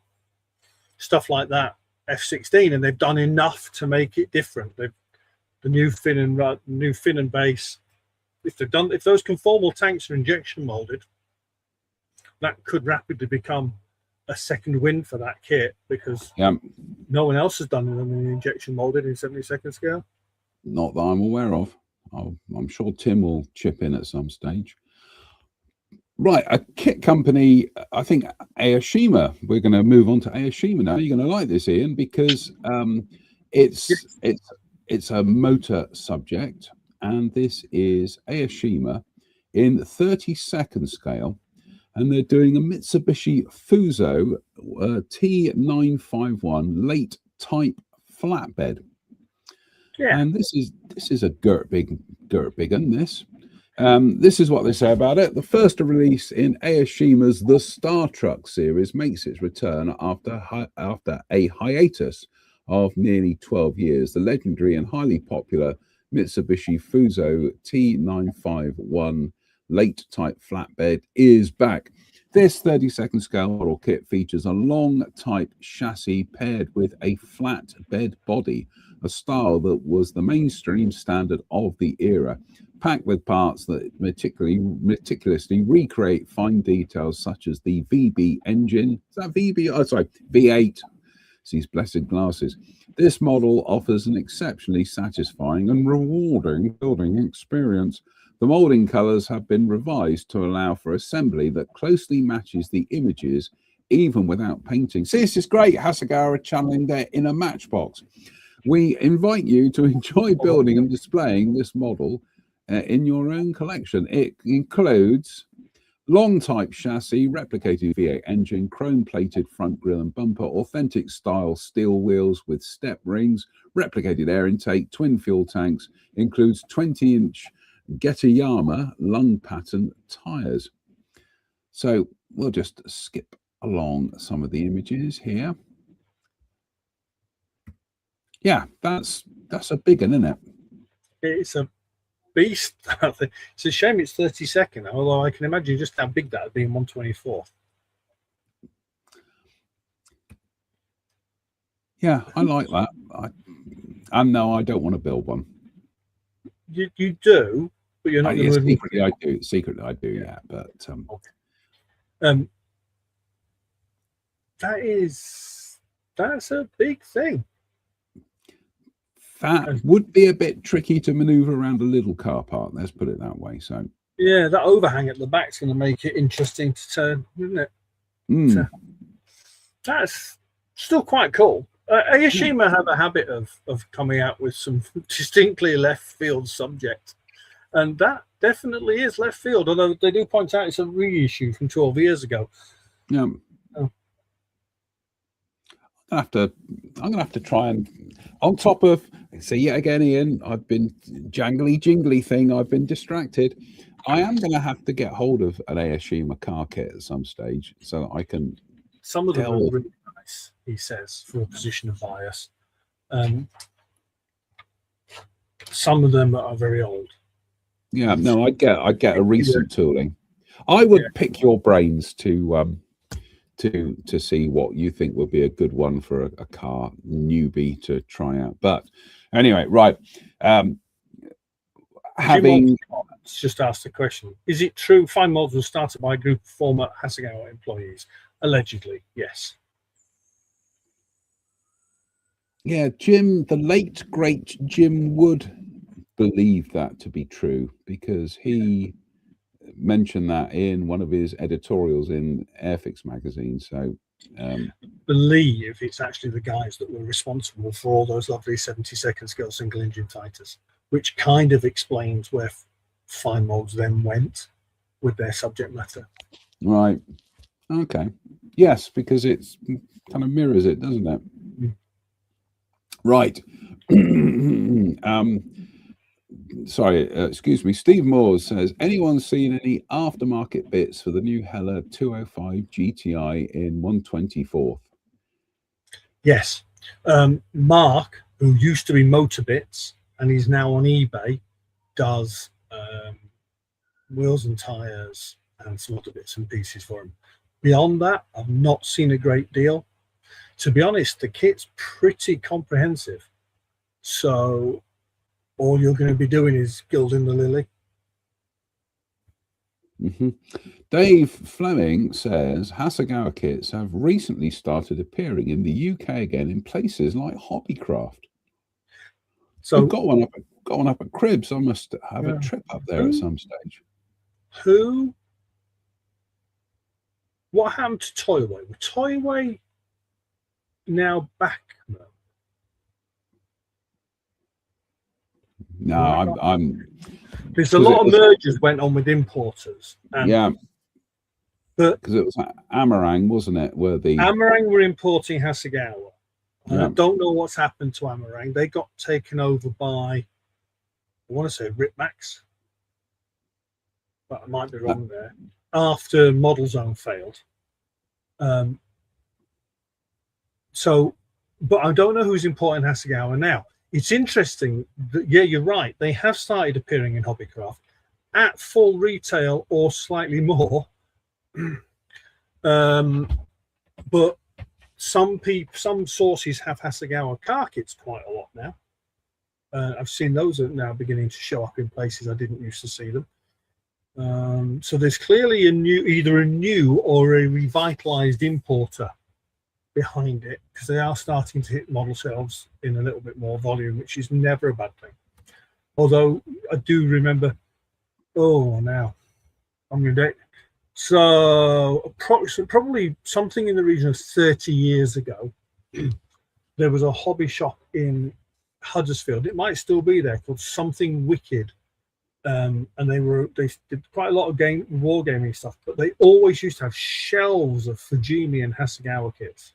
stuff like that F-16, and they've done enough to make it different. They've the new fin and base. If those conformal tanks are injection molded, that could rapidly become a second win for that kit, because no one else has done them in injection molded in 72nd scale. Not that I'm aware of. I'm sure Tim will chip in at some stage. Right, a kit company, I think Aoshima. We're going to move on to Aoshima now. You're going to like this, Ian, because it's a motor subject, and this is Aoshima in 32nd scale, and they're doing a Mitsubishi Fuso T951 late type flatbed. Yeah, and this is a dirt big un. This is what they say about it. The first release in Aoshima's The Star Truck series makes its return after a hiatus of nearly 12 years. The legendary and highly popular Mitsubishi Fuso T951 late type flatbed is back. This 32nd scale model kit features a long type chassis paired with a flat bed body, a style that was the mainstream standard of the era, packed with parts that meticulously recreate fine details such as the VB engine. Is that VB? Oh, sorry, V8. It's these blessed glasses. This model offers an exceptionally satisfying and rewarding building experience. The molding colors have been revised to allow for assembly that closely matches the images, even without painting. See, this is great. Hasegawa channeling their inner Matchbox. We invite you to enjoy building and displaying this model in your own collection. It includes long type chassis, replicated V8 engine, chrome plated front grille and bumper, authentic style steel wheels with step rings, replicated air intake, twin fuel tanks, includes 20-inch Getayama lung pattern tires. So we'll just skip along some of the images here. Yeah, that's a big one, isn't it? It's a beast. It's a shame it's 32nd, although I can imagine just how big that would be in 1/24. Yeah, I like that. No, I don't want to build one. You do, but you're not going to secretly I do. Secretly I do, yeah. But that's a big thing. That would be a bit tricky to maneuver around a little car park. Let's put it that way. So yeah, that overhang at the back's going to make it interesting to turn, isn't it? So, that's still quite cool. Ayashima have a habit of coming out with some distinctly left field subject, and that definitely is left field. Although they do point out it's a reissue from 12 years ago. Yeah. I'm gonna have to try and, on top of, so yet again, Ian, I've been jingly thing. I've been distracted. I am gonna have to get hold of an Ayashima car kit at some stage so that I can. Some of them are really nice, he says, for a position of bias. Some of them are very old. Yeah, no, I get a recent tooling. I would pick your brains to see what you think would be a good one for a car newbie to try out. But anyway, right. Having just asked the question: is it true Fine Mods was started by a group of former Hasegawa employees? Allegedly, yes. Yeah, Jim, the late great Jim would believe that to be true, because he mentioned that in one of his editorials in Airfix magazine. So I believe it's actually the guys that were responsible for all those lovely 72nd scale single engine fighters, which kind of explains where Fine Molds then went with their subject matter. Right. Okay. Yes, because it's kind of mirrors it, doesn't it? Right. Sorry, excuse me. Steve Moores says, anyone seen any aftermarket bits for the new Hella 205 GTI in 1/24? Yes. Mark, who used to be Motorbits and he's now on eBay, does wheels and tires and some other bits and pieces for him. Beyond that, I've not seen a great deal. To be honest, the kit's pretty comprehensive. So all you're going to be doing is gilding the lily. Dave Fleming says Hasegawa kits have recently started appearing in the UK again in places like Hobbycraft. So we've got one up at Cribs. I must have a trip up there at some stage. What happened to Toyway? Were Toyway now back? No, I'm. There's a lot of mergers went on with importers. Yeah. But because it was Amarang, wasn't it? Amarang were importing Hasegawa. I don't know what's happened to Amarang. They got taken over by, I want to say, Ripmax, but I might be wrong there. After Model Zone failed. But I don't know who's importing Hasegawa now. It's interesting that, yeah, you're right. They have started appearing in Hobbycraft at full retail or slightly more. But some sources have Hasegawa car kits quite a lot now. I've seen those are now beginning to show up in places I didn't used to see them. So there's clearly either a new or a revitalized importer behind it, because they are starting to hit model shelves in a little bit more volume, which is never a bad thing. Although I do remember, now I'm going to date. So probably something in the region of 30 years ago, there was a hobby shop in Huddersfield. It might still be there, called Something Wicked. And they did quite a lot of wargaming stuff, but they always used to have shelves of Fujimi and Hasegawa kits,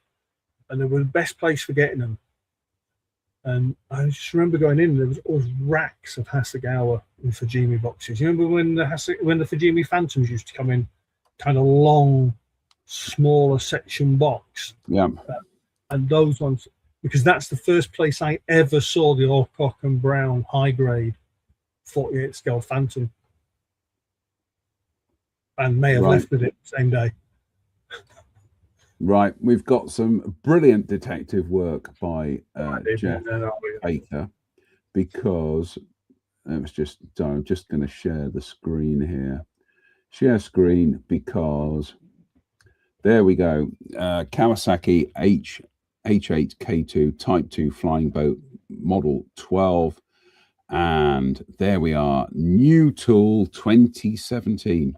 and they were the best place for getting them. And I just remember going in, there was always racks of Hasegawa and Fujimi boxes. You remember when the Fujimi Phantoms used to come in kind of long, smaller section box? Yeah. And those ones, because that's the first place I ever saw the Alcock and Brown high grade 48 scale Phantom, and may have Right. lifted it the same day. Right, we've got some brilliant detective work by Jeff Baker, because I'm just going to share the screen here. Share screen, because there we go. Kawasaki H8K2 Type 2 flying boat, model 12. And there we are, new tool 2017.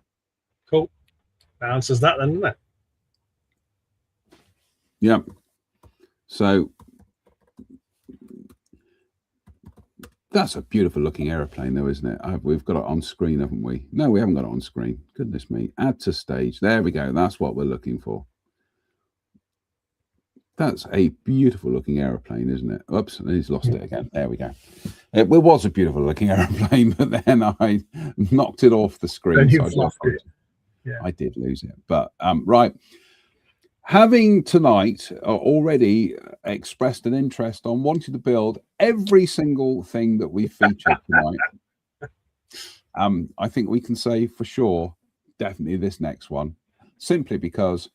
Cool. That answers that then, doesn't it? Yep. So that's a beautiful looking aeroplane, though, isn't it? We've got it on screen, haven't we? No, we haven't got it on screen. Goodness me. Add to stage. There we go. That's what we're looking for. That's a beautiful looking aeroplane, isn't it? Oops, he's lost it again. There we go. It was a beautiful looking aeroplane, but then I knocked it off the screen. So I did lose it. But right. Having tonight already expressed an interest on wanting to build every single thing that we featured tonight, I think we can say for sure, definitely this next one, simply because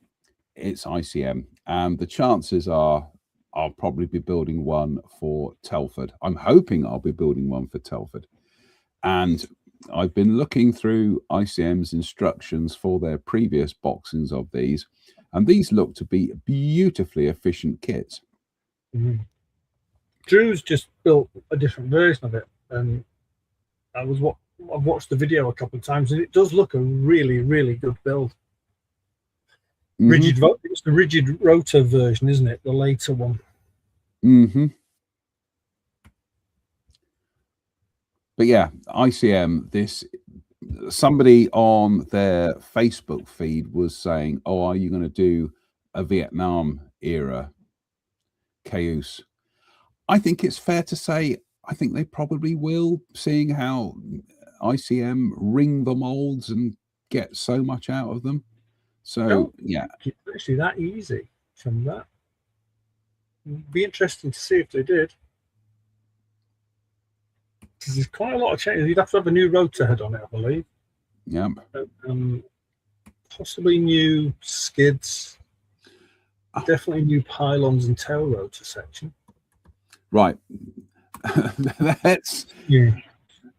it's ICM, and the chances are I'll probably be building one for Telford. I'm hoping I'll be building one for Telford. And I've been looking through ICM's instructions for their previous boxings of these, and these look to be beautifully efficient kits. Drew's just built a different version of it, and I've watched the video a couple of times, and it does look a really, really good build. It's the rigid rotor version, isn't it? The later one. But yeah, ICM, somebody on their Facebook feed was saying, oh, are you going to do a Vietnam era Cayuse? I think it's fair to say, I think they probably will, seeing how ICM ring the molds and get so much out of them. So yeah, it's actually that easy from that. It'd be interesting to see if they did, because there's quite a lot of changes. You'd have to have a new rotor head on it, I believe. Yeah. Possibly new skids. Definitely new pylons and tail rotor section. Right. That's you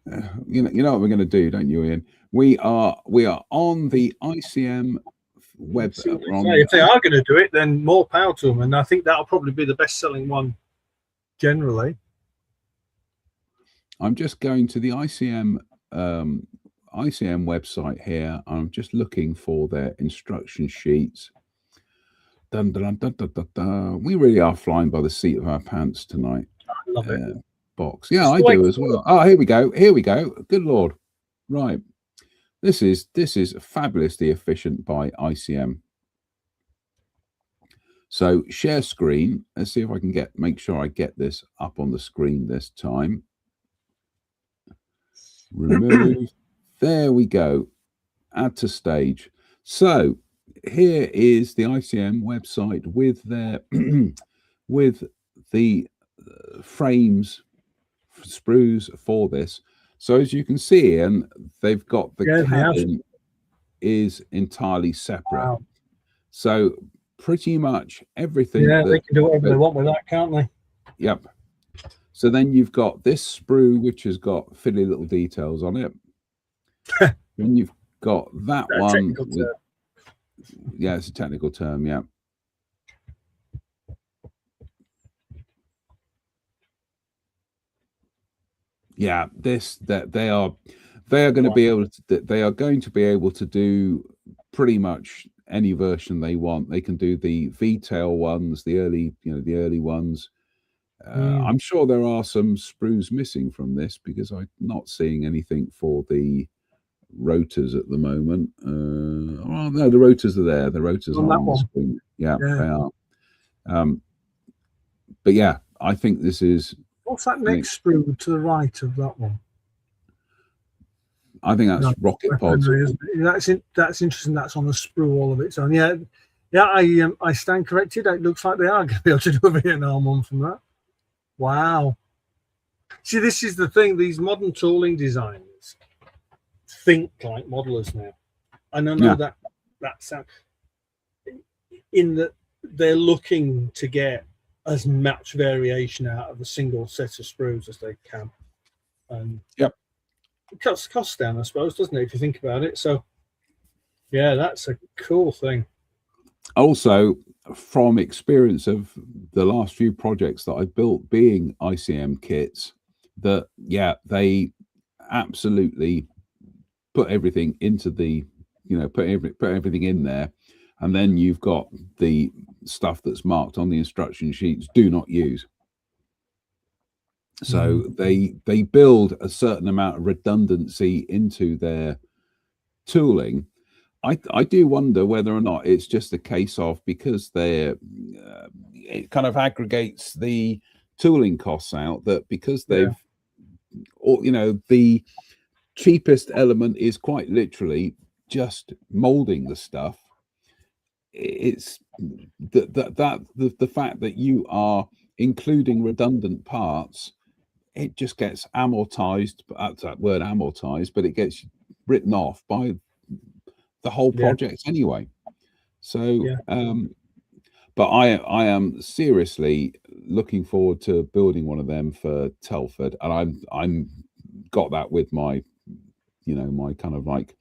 know what we're going to do, don't you, Ian? We are on the ICM web. If they are going to do it, then more power to them, and I think that'll probably be the best-selling one generally. I'm just going to the ICM website here. I'm just looking for their instruction sheets. Dun, dun, dun, dun, dun, dun. We really are flying by the seat of our pants tonight. I love it. Box. Yeah, I do as well. Oh, here we go. Good Lord. Right. This is fabulously efficient by ICM. So share screen. Let's see if I can make sure I get this up on the screen this time. Remove. There we go. Add to stage. So here is the ICM website with their with the frames, sprues for this. So as you can see, and they've got the cabin is entirely separate. Wow. So pretty much everything. Yeah, they can do whatever they want with that, can't they? Yep. So then you've got this sprue, which has got fiddly little details on it. Then you've got that one. Yeah, it's a technical term. Yeah. Yeah, they are going to be able to do pretty much any version they want. They can do the V-tail ones, the early ones. I'm sure there are some sprues missing from this, because I'm not seeing anything for the rotors at the moment. Well, no, the rotors are there. The rotors are on the screen. Yeah, they are. But yeah, I think this is. What's that next sprue to the right of that one? I think that's rocket pods. That's interesting. That's on the sprue all of its own. Yeah. I stand corrected. It looks like they are going to be able to do a Vietnam one from that. Wow. See, this is the thing. These modern tooling designers think like modelers now. And I know that sounds in that they're looking to get as much variation out of a single set of screws as they can. And yep, it cuts costs down, I suppose, doesn't it, if you think about it? So, yeah, that's a cool thing. Also, from experience of the last few projects that I built being ICM kits, that, yeah, they absolutely put everything into the, put everything in there. And then you've got the stuff that's marked on the instruction sheets, do not use. So they build a certain amount of redundancy into their tooling. I do wonder whether or not it's just a case of, because they're it kind of aggregates the tooling costs out, that because they've the cheapest element is quite literally just molding the stuff. It's the fact that you are including redundant parts, it just gets amortized. That's that word, amortized, but it gets written off by the whole project anyway. So but I am seriously looking forward to building one of them for Telford, and I'm got that with my my kind of like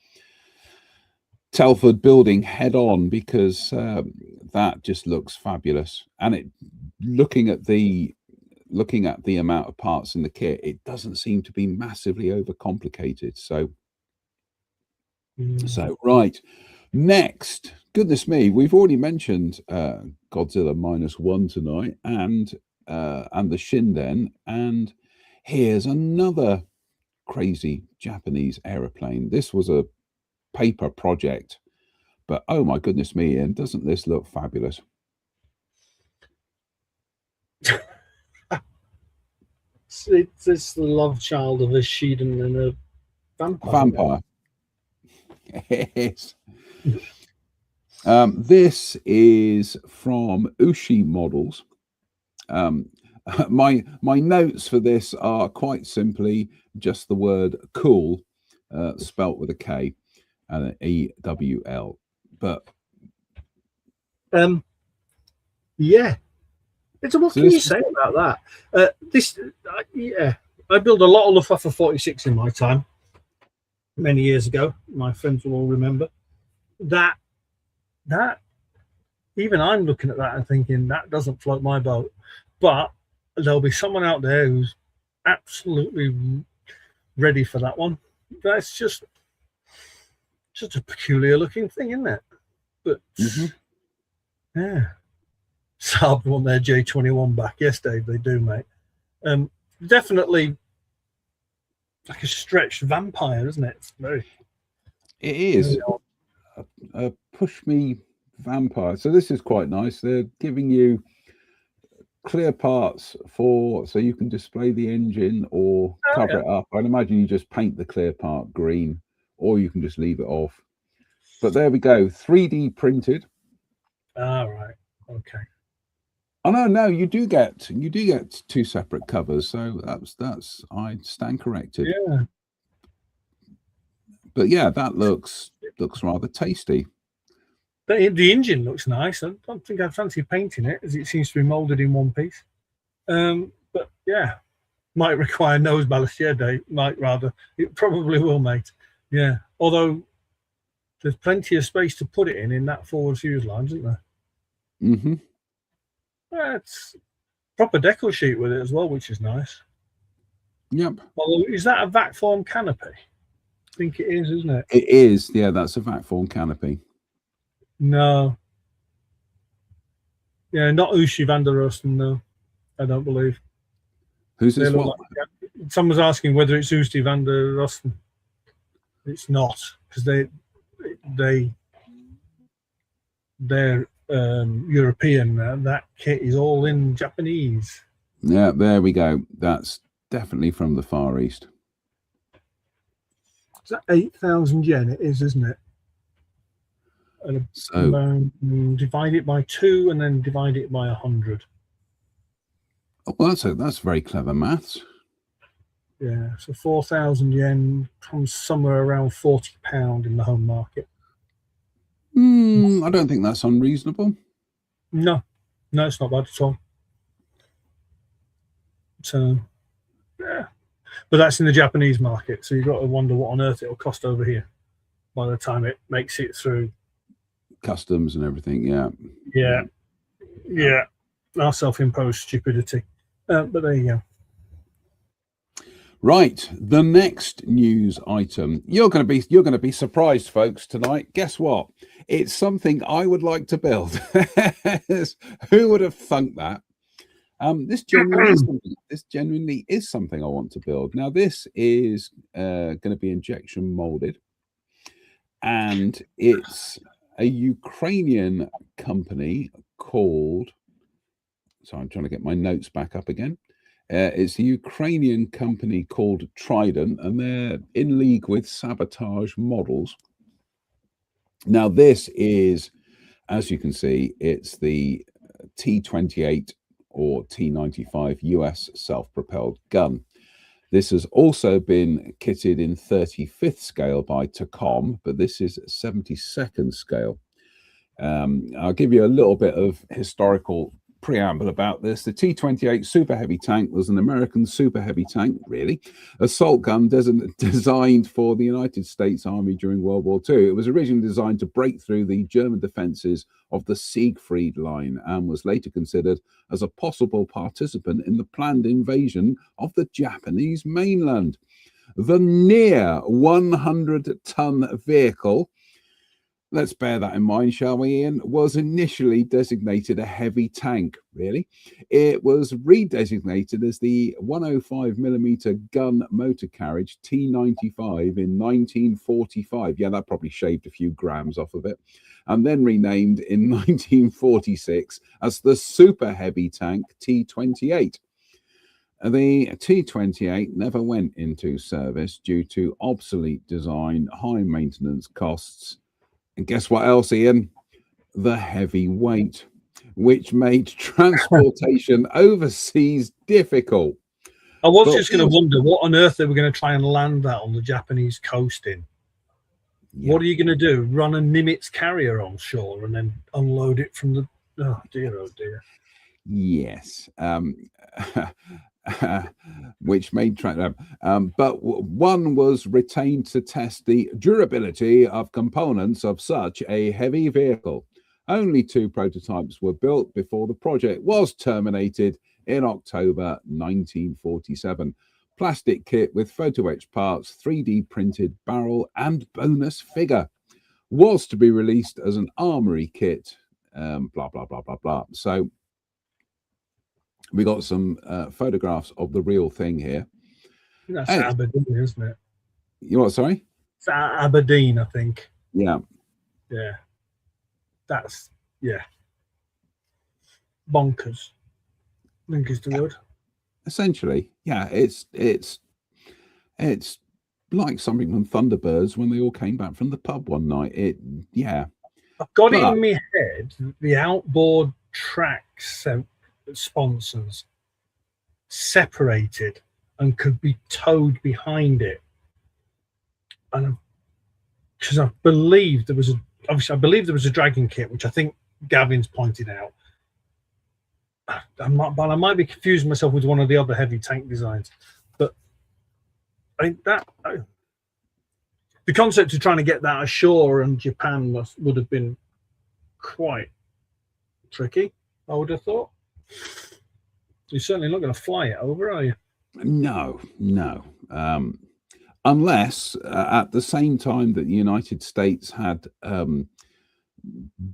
Telford building head on, because that just looks fabulous. And it looking at the amount of parts in the kit, it doesn't seem to be massively overcomplicated. So right, next, goodness me, we've already mentioned Godzilla -1 tonight, and the Shinden, and here's another crazy Japanese aeroplane. This was a paper project, but oh my goodness me, Ian, doesn't this look fabulous? It's the love child of a Shiden and a vampire. It is. This is from Ushi Models. My notes for this are quite simply just the word cool, spelt with a K and an EWL. But yeah, it's what can you say about that? I built a lot of Luftwaffe 46 in my time, many years ago. My friends will all remember that. Even I'm looking at that and thinking that doesn't float my boat, but there'll be someone out there who's absolutely ready for that one. That's just a peculiar looking thing, isn't it? But yeah, Saab want their J21 back. Yes, Dave, they do, mate. Definitely like a stretched vampire, isn't it? It is a push me vampire. So this is quite nice. They're giving you clear parts so you can display the engine or cover it up. I'd imagine you just paint the clear part green, or you can just leave it off. But there we go, 3D printed. Right, okay. Oh no, you do get two separate covers, so that's I stand corrected. Yeah. But yeah, that looks rather tasty. The engine looks nice. I don't think I fancy painting it, as it seems to be molded in one piece. But yeah, might require nose ballast. Yeah, Dave, might rather. It probably will, mate. Yeah, although there's plenty of space to put it in that forward fuselage, isn't there? Mm-hmm. It's proper decal sheet with it as well, which is nice. Yep. Although, is that a vac form canopy? I think it is, isn't it? It is. Yeah, that's a vac form canopy. No. Yeah, not Ushi van der Rosten, no. I don't believe. Who's this one? Someone's asking whether it's Ushi van der Rosten. It's not, because they're European. That kit is all in Japanese. Yeah, there we go. That's definitely from the Far East. Is that 8,000 yen? It is, isn't it? And so divide it by 2 and then divide it by 100. Well, that's very clever maths. Yeah, so 4,000 yen comes somewhere around £40 in the home market. I don't think that's unreasonable. No, it's not bad at all. So, yeah, but that's in the Japanese market. So you've got to wonder what on earth it'll cost over here by the time it makes it through Customs and everything. Yeah. Our self-imposed stupidity. But there you go. Right, the next news item. You're going to be surprised, folks, tonight. Guess what? It's something I would like to build. Who would have thunk that? This genuinely is something I want to build. Now, this is going to be injection molded, and it's a Ukrainian company called. So I'm trying to get my notes back up again. It's a Ukrainian company called Trident, and they're in league with Sabotage Models. Now, this is, as you can see, it's the T28 or T95 US self-propelled gun. This has also been kitted in 35th scale by Tacom, but this is 72nd scale. I'll give you a little bit of historical preamble about this. The T-28 super heavy tank was an American super heavy tank, really, assault gun designed for the United States Army during World War II. It was originally designed to break through the German defenses of the Siegfried Line and was later considered as a possible participant in the planned invasion of the Japanese mainland. The near 100-ton vehicle, let's bear that in mind, shall we, Ian, was initially designated a heavy tank, really. It was redesignated as the 105mm gun motor carriage T95 in 1945. Yeah, that probably shaved a few grams off of it. And then renamed in 1946 as the super heavy tank T28. The T-28 never went into service due to obsolete design, high maintenance costs, and guess what else, Ian? The heavy weight, which made transportation overseas difficult. I was just going to wonder what on earth they were going to try and land that on the Japanese coast in. Yeah. What are you going to do? Run a Nimitz carrier on shore and then unload it from the... Oh, dear. Yes. Which made but one was retained to test the durability of components of such a heavy vehicle. Only 2 prototypes were built before the project was terminated in October 1947. Plastic kit with photo etched parts, 3D printed barrel and bonus figure was to be released as an armory kit. Blah blah blah blah blah. So we got some photographs of the real thing here. That's Aberdeen, isn't it? You what? Sorry? It's Aberdeen, I think. Yeah. Yeah. That's bonkers. I think is the word. Essentially, yeah. It's like something from Thunderbirds when they all came back from the pub one night. I've got it in my head. The outboard tracks sponsors separated and could be towed behind it, and because I believe there was a dragon kit, which I think Gavin's pointed out. I might be confusing myself with one of the other heavy tank designs, but I think that the concept of trying to get that ashore in Japan would have been quite tricky, I would have thought. You're certainly not going to fly it over, are you? No. Unless at the same time that the United States had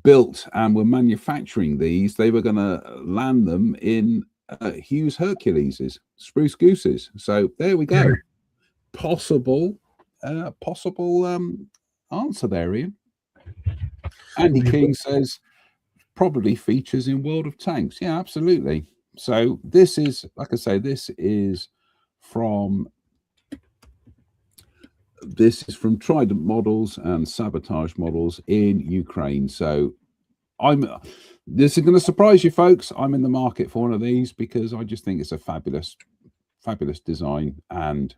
built and were manufacturing these, they were going to land them in Hughes Herculeses, Spruce Gooses. So there we go. Yeah. Possible answer there, Ian. Andy King says probably features in World of Tanks. Yeah, absolutely. So this is, like I say, this is from Trident Models and Sabotage Models in Ukraine. So this is going to surprise you, folks. I'm in the market for one of these because I just think it's a fabulous fabulous design, and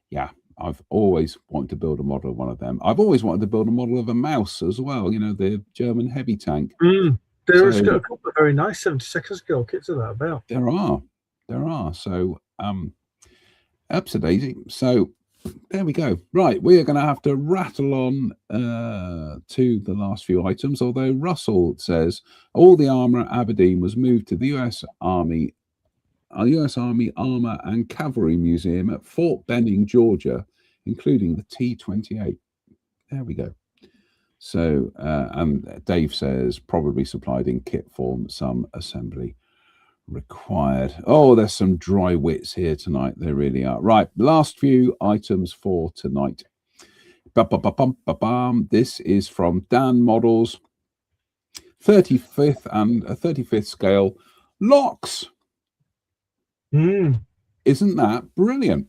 yeah, I've always wanted to build a model of one of them. I've always wanted to build a model of a mouse as well, you know, the German heavy tank. There's got a couple of very nice 72nd scale kits of that about. There are. So up to daisy. So there we go. Right, we are going to have to rattle on to the last few items, although Russell says all the armour at Aberdeen was moved to the US Army Armour and Cavalry Museum at Fort Benning, Georgia, including the T-28. There we go. So, and Dave says probably supplied in kit form, some assembly required. Oh, there's some dry wits here tonight. There really are. Right, last few items for tonight. This is from Dan Models, 35th and a 35th scale locks. Isn't that brilliant?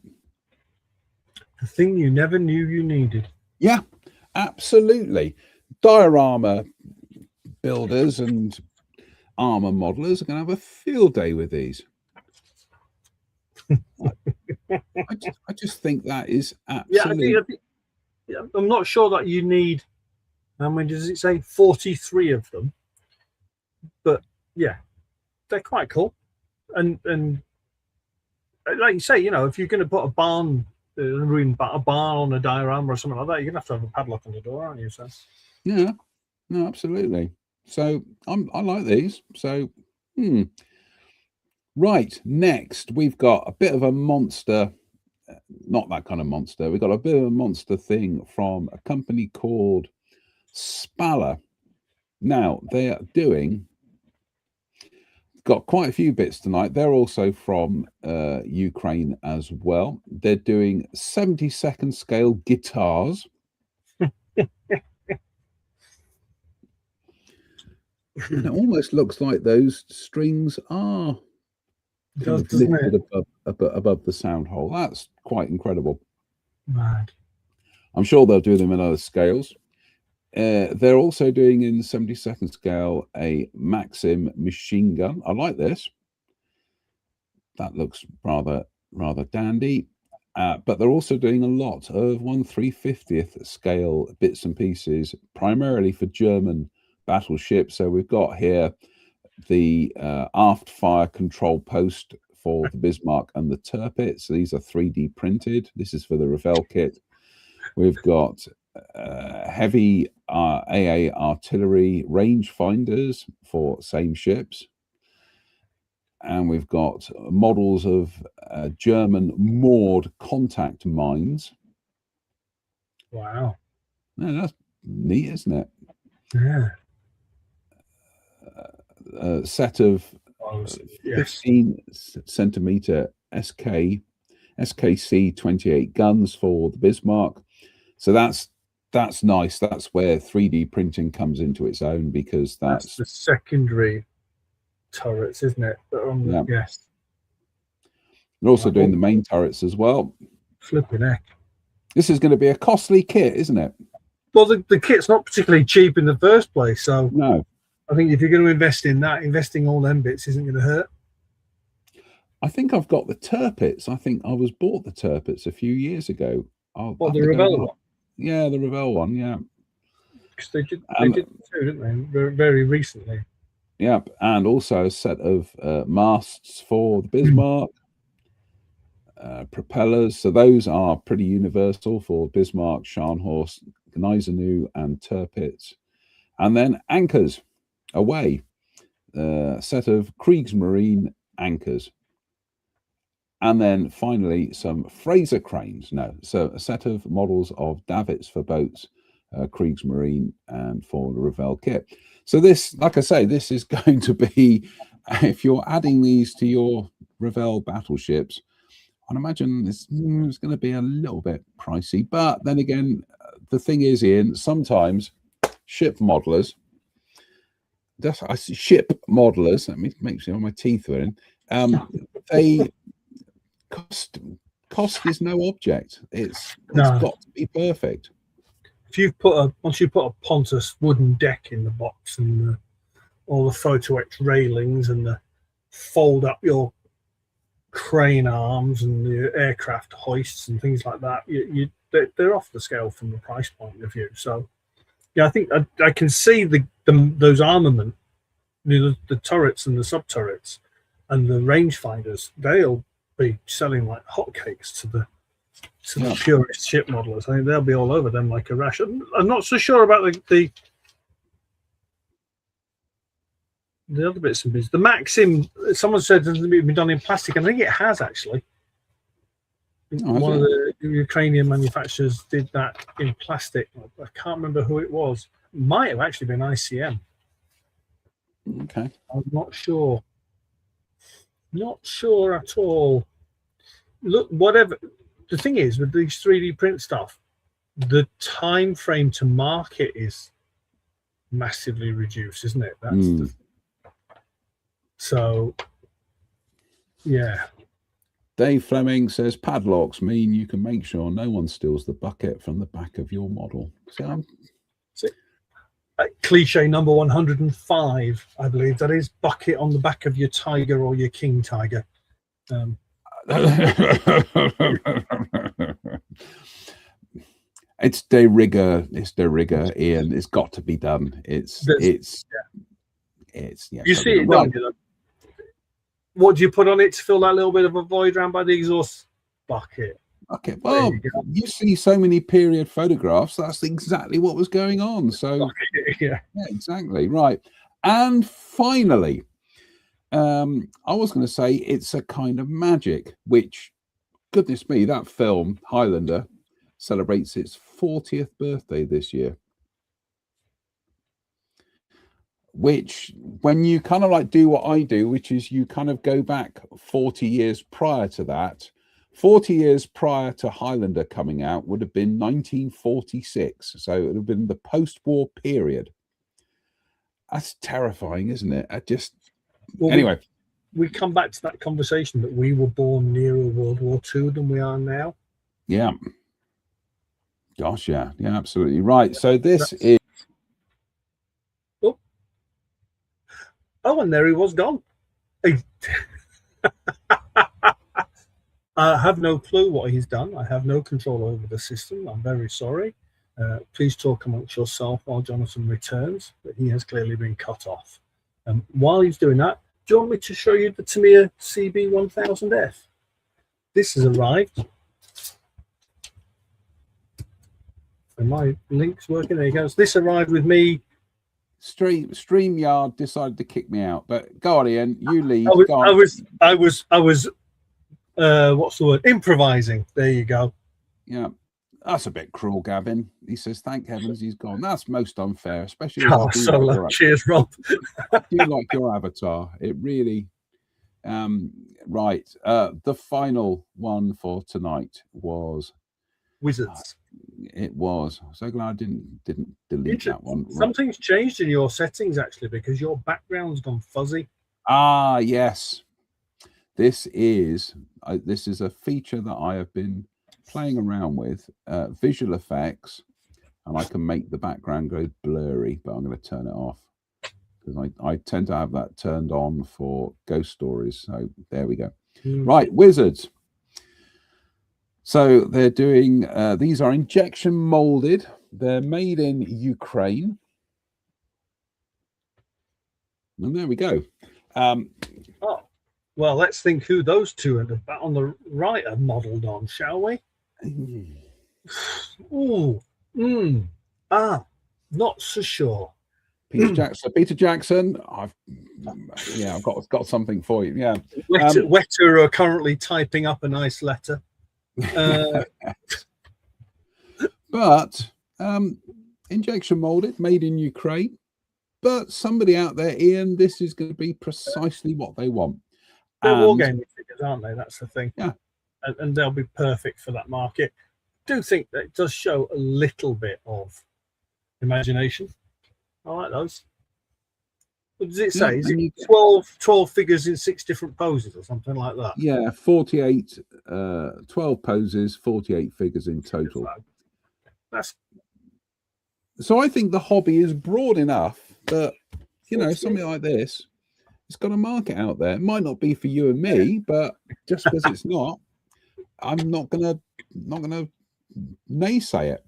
The thing you never knew you needed. Yeah, absolutely. Diorama builders and armor modelers are going to have a field day with these. I just think that is absolutely. Yeah, I'm not sure that you need. How many does it say? 43 of them. But yeah, they're quite cool. And like you say, you know, if you're going to put a barn on a diorama or something like that, you're going to have a padlock on the door, aren't you? So yeah, no, absolutely. So I like these. So right, next we've got a bit of a monster, not that kind of monster. We've got a bit of a monster thing from a company called Spalla. Now they are got quite a few bits tonight. They're also from Ukraine as well. They're doing 72nd scale guitars. And it almost looks like those strings are lifted above the sound hole. That's quite incredible. Mad. I'm sure they'll do them in other scales. They're also doing in 72nd scale a Maxim machine gun. I like this. That looks rather dandy. But they're also doing a lot of 1/350th scale bits and pieces, primarily for German battleships. So we've got here the aft fire control post for the Bismarck and the Tirpitz. So these are 3D printed. This is for the Revell kit. We've got heavy AA artillery range finders for same ships. And we've got models of German moored contact mines. Wow. No, that's neat, isn't it? Yeah. A set of 15 centimeter SKC 28 guns for the Bismarck. So that's nice. That's where 3D printing comes into its own, because that's the secondary turrets, isn't it? Yes. They're also doing the main turrets as well. Flipping heck. This is going to be a costly kit, isn't it? Well, the kit's not particularly cheap in the first place, so no. I think if you're going to invest in that, investing all them bits isn't going to hurt. I think I've got the Tirpitz. I think I was bought the Tirpitz a few years ago. The Revell one? Yeah, the Revell one, yeah. Because they did too, didn't they? Very recently. Yep, and also a set of masts for the Bismarck, propellers. So those are pretty universal for Bismarck, Scharnhorst, Gneisenau, and Tirpitz. And then anchors away, set of Kriegsmarine anchors. And then finally some Fraser cranes. No, so a set of models of davits for boats, Kriegsmarine, and for the Revell kit. So this, like I say, this is going to be, if you're adding these to your Revell battleships, I'd imagine it's going to be a little bit pricey. But then again, the thing is, Ian, sometimes ship modelers, ship modelers, let me make sure my teeth are in, they cost is no object. It's got to be perfect. If once you put a Pontus wooden deck in the box and all the Photo X railings and the fold up your crane arms and the aircraft hoists and things like that, they're off the scale from the price point of view. So, yeah, I think I can see those armament, the turrets and the sub turrets and the rangefinders. They'll be selling like hotcakes to the purist ship modelers. I think they'll be all over them like a rash. I'm not so sure about the other bits and bits. The Maxim, someone said it hasn't been done in plastic, and I think it has actually. One of the Ukrainian manufacturers did that in plastic. I can't remember who it was. Might have actually been ICM. Okay. I'm not sure. Not sure at all. Look, whatever. The thing is, with these 3D print stuff, the time frame to market is massively reduced, isn't it? That's so, yeah. Dave Fleming says padlocks mean you can make sure no one steals the bucket from the back of your model. So, cliche number 105, I believe that is, bucket on the back of your tiger or your king tiger. It's de rigueur. It's de rigueur, Ian. It's got to be done. It's yeah. You see it, don't you? What do you put on it to fill that little bit of a void around by the exhaust bucket? Okay, well, you see so many period photographs. That's exactly what was going on. So, yeah, exactly right. And finally, I was going to say it's a kind of magic. Which, goodness me, that film Highlander celebrates its 40th birthday this year. Which, when you kind of like do what I do, which is you kind of go back 40 years prior to that, 40 years prior to Highlander coming out would have been 1946. So it would have been the post-war period. That's terrifying, isn't it? Anyway. We come back to that conversation that we were born nearer World War II than we are now. Yeah. Gosh, yeah. Yeah, absolutely right. So this is... Oh, and there he was gone. I have no clue what he's done. I have no control over the system. I'm very sorry. Please talk amongst yourself while Jonathan returns, but he has clearly been cut off. While he's doing that, do you want me to show you the Tamiya CB1000F? This has arrived. And my link's working. There you go. So this arrived with me. StreamYard decided to kick me out, but go on, Ian. You lead. I was what's the word? Improvising. There you go. Yeah, that's a bit cruel, Gavin. He says, "Thank heavens he's gone." That's most unfair, especially. Cheers, Rob. I do like your avatar. It really. Right. The final one for tonight was Wizards. It was. So glad I didn't delete that one. Something's changed in your settings actually, because your background's gone fuzzy. Ah, yes. This is a feature that I have been playing around with, visual effects, and I can make the background go blurry, but I'm going to turn it off because I tend to have that turned on for ghost stories. So there we go. Right, Wizards. So they're doing, these are injection molded. They're made in Ukraine. And there we go. Well, let's think who those two on the right are modelled on, shall we? Not so sure. Peter Jackson. I've got something for you. Yeah. Wetter are currently typing up a nice letter. But injection molded, made in Ukraine. But somebody out there, Ian, this is going to be precisely what they want. They're wargaming figures, aren't they? That's the thing. Yeah. And they'll be perfect for that market. I do think that it does show a little bit of imagination. I like those. What does it say? Is it 12 figures in 6 different poses or something like that? Yeah, 48, 12 poses, 48 figures in total. So I think the hobby is broad enough that, something like this, It's got a market out there. It might not be for you and me, but just because it's not, I'm not gonna naysay it.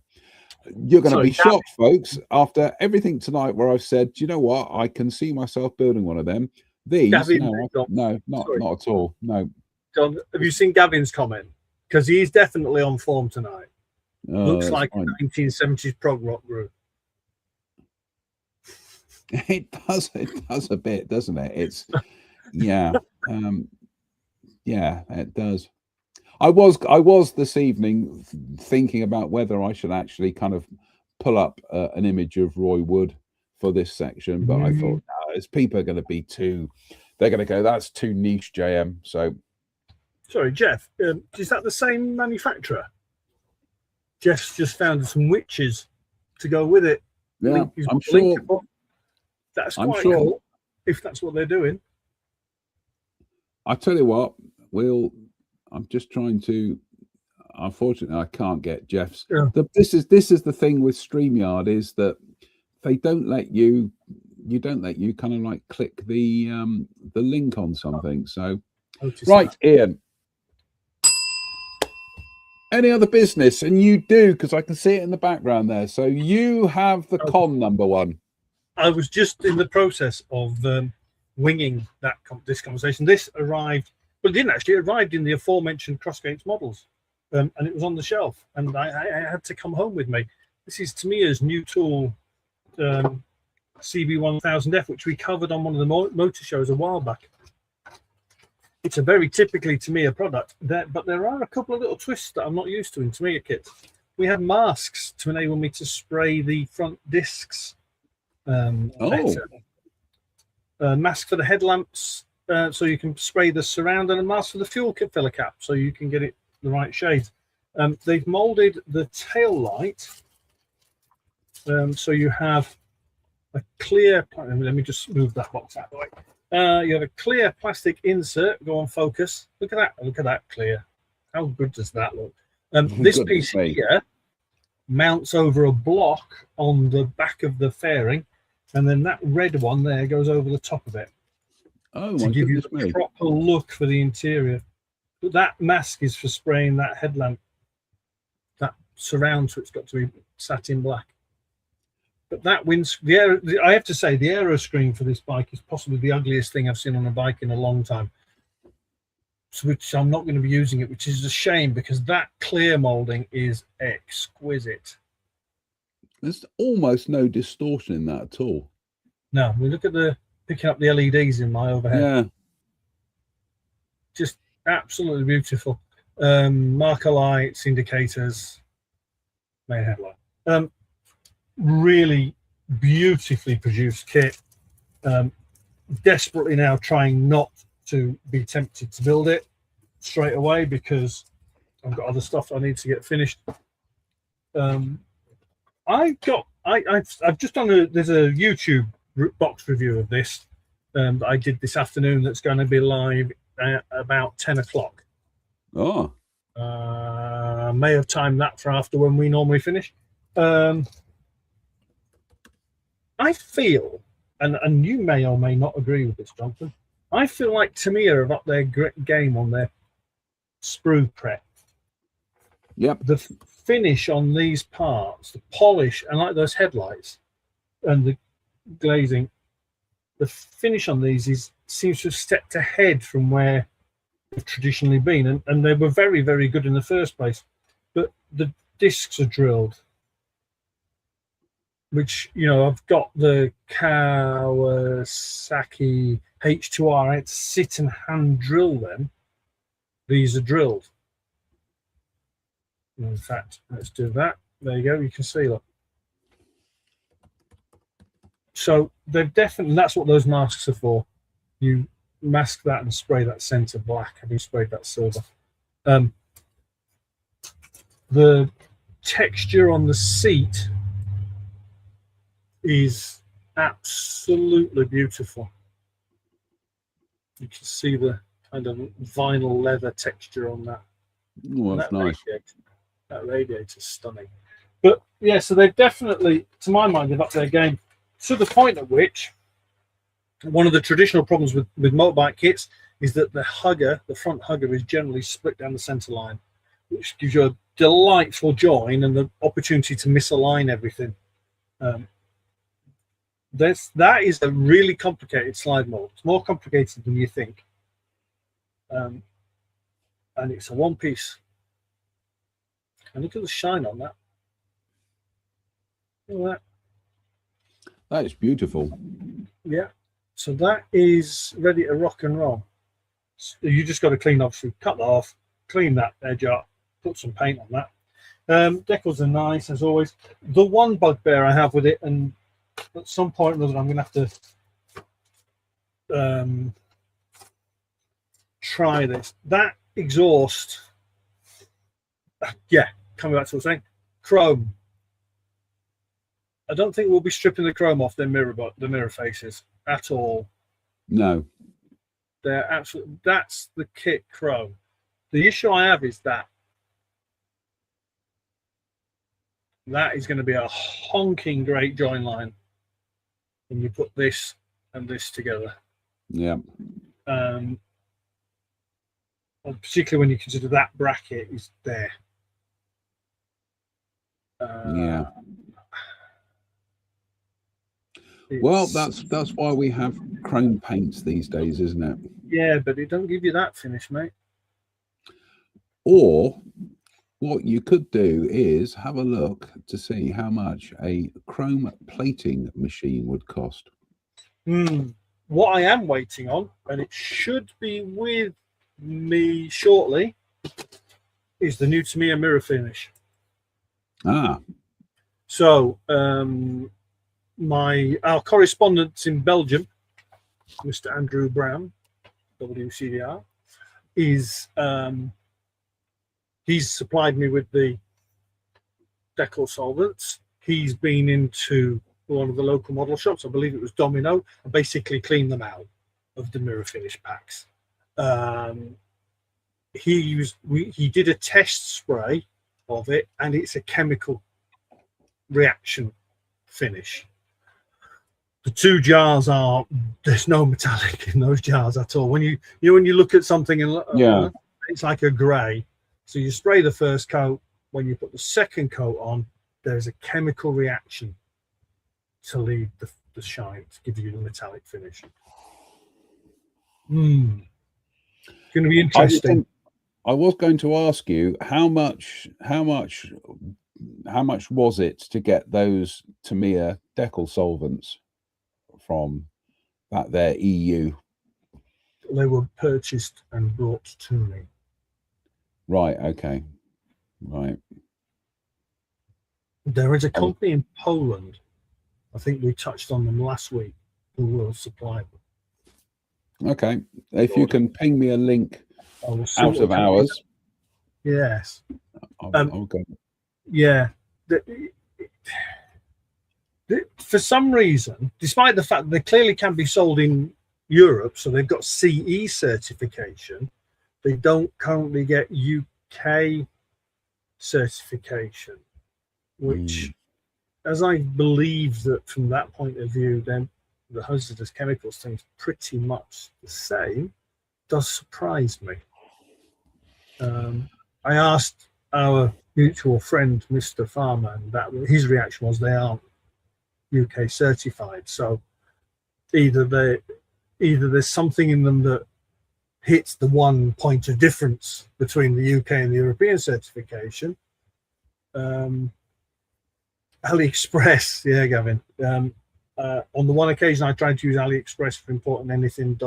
You're going to be shocked, folks, after everything tonight where I've said, do you know what? I can see myself building one of them. These, Gavin, no, not at all. No. John, have you seen Gavin's comment? Because he's definitely on form tonight. Looks like a 1970s prog rock group. It does a bit, doesn't it? It's yeah, yeah, it does. I was this evening thinking about whether I should actually kind of pull up an image of Roy Wood for this section, but I thought, no, as people are going to be they're going to go, that's too niche, JM. So, sorry, Jeff, is that the same manufacturer? Jeff's just found some witches to go with it. Yeah, I'm sure. That's quite cool if that's what they're doing. I tell you what, I'm just trying to. Unfortunately, I can't get Jeff's. Yeah. This is the thing with StreamYard, is that they don't let you. You don't let you kind of like click the link on something. So, right, Ian. Any other business? And you do, because I can see it in the background there. So you have the con number one. I was just in the process of winging this conversation. This arrived. Well, it didn't actually. It arrived in the aforementioned Crossgates models, and it was on the shelf, and I had to come home with me. This is Tamiya's new tool, CB1000F, which we covered on one of the motor shows a while back. It's a very typically Tamiya product, but there are a couple of little twists that I'm not used to in Tamiya kits. We have masks to enable me to spray the front discs. Mask for the headlamps, so you can spray the surround, and a mask for the fuel filler cap, so you can get it the right shade. They've molded the tail light, so you have a clear. Let me just move that box out of the way. You have a clear plastic insert. Go on, focus. Look at that. Look at that clear. How good does that look? This piece here mounts over a block on the back of the fairing, and then that red one there goes over the top of it. Oh, to give you the proper look for the interior. But that mask is for spraying that headlamp, that surround, so it's got to be satin black. But that I have to say, the aero screen for this bike is possibly the ugliest thing I've seen on a bike in a long time. So which I'm not going to be using it, which is a shame, because that clear molding is exquisite. There's almost no distortion in that at all. No, we look at picking up the LEDs in my overhead. Yeah. Just absolutely beautiful. Marker lights, indicators, main headlight. Really beautifully produced kit. Desperately now trying not to be tempted to build it straight away, because I've got other stuff I need to get finished. I've just done there's a YouTube box review of this that I did this afternoon that's going to be live at about 10 o'clock. Oh. May have timed that for after when we normally finish. I feel, and you may or may not agree with this, Jonathan, I feel like Tamiya have upped their game on their sprue prep. Yep. The finish on these parts, the polish, and like those headlights and the glazing, the finish on these seems to have stepped ahead from where they've traditionally been, and they were very, very good in the first place. But the discs are drilled, which, you know, I've got the Kawasaki H2R. I had to sit and hand drill them. These are drilled. In fact, let's do that. There you go. You can see that. So they've definitely, that's what those masks are for. You mask that and spray that center black, having sprayed that silver. The texture on the seat is absolutely beautiful. You can see the kind of vinyl leather texture on that. Oh, that's nice. That radiator's stunning. But yeah, so they've definitely, to my mind, they've upped their game to the point at which One of the traditional problems with motorbike kits is that the front hugger is generally split down the center line, which gives you a delightful join and the opportunity to misalign everything. That is a really complicated slide mold. It's more complicated than you think. And it's a one piece. And look at the shine on that. Look at that. That is beautiful. Yeah. So that is ready to rock and roll. So you just got to clean, obviously, cut that off, clean that edge up, put some paint on that. Decals are nice, as always. The one bugbear I have with it, and at some point or another, I'm going to have to try this. That exhaust, yeah, coming back to what I was saying, chrome. I don't think we'll be stripping the chrome off the mirror faces at all. No. They're absolutely, that's the kit chrome. The issue I have is that is going to be a honking great join line when you put this and this together. Yeah. Particularly when you consider that bracket is there. Yeah. Well, that's why we have chrome paints these days, isn't it? Yeah, but it don't give you that finish, mate. Or what you could do is have a look to see how much a chrome plating machine would cost. What I am waiting on, and it should be with me shortly, is the new Tamiya mirror finish. Ah. So our correspondent in Belgium, Mr. Andrew Brown, WCDR, is he's supplied me with the decal solvents. He's been into one of the local model shops, I believe it was Domino, and basically cleaned them out of the mirror finish packs. He did a test spray of it, and it's a chemical reaction finish. The two jars there's no metallic in those jars at all. When you look at something and yeah, it's like a grey. So you spray the first coat. When you put the second coat on, there's a chemical reaction to leave the shine, to give you the metallic finish. It's going to be interesting. I was going to ask you how much was it to get those Tamiya decal solvents from their EU? They were purchased and brought to me. Right. Okay. Right. There is a company in Poland. I think we touched on them last week, who will supply them. Okay. If you can ping me a link out of hours. Yes. I'll go. Yeah. For some reason, despite the fact that they clearly can be sold in Europe, so they've got CE certification, they don't currently get UK certification, which, as I believe that from that point of view, then the hazardous chemicals thing's pretty much the same, does surprise me. I asked our mutual friend, Mr. Farmer, and that his reaction was they aren't UK certified. So either there's something in them that hits the one point of difference between the UK and the European certification. AliExpress, yeah, Gavin. On the one occasion I tried to use AliExpress for importing anything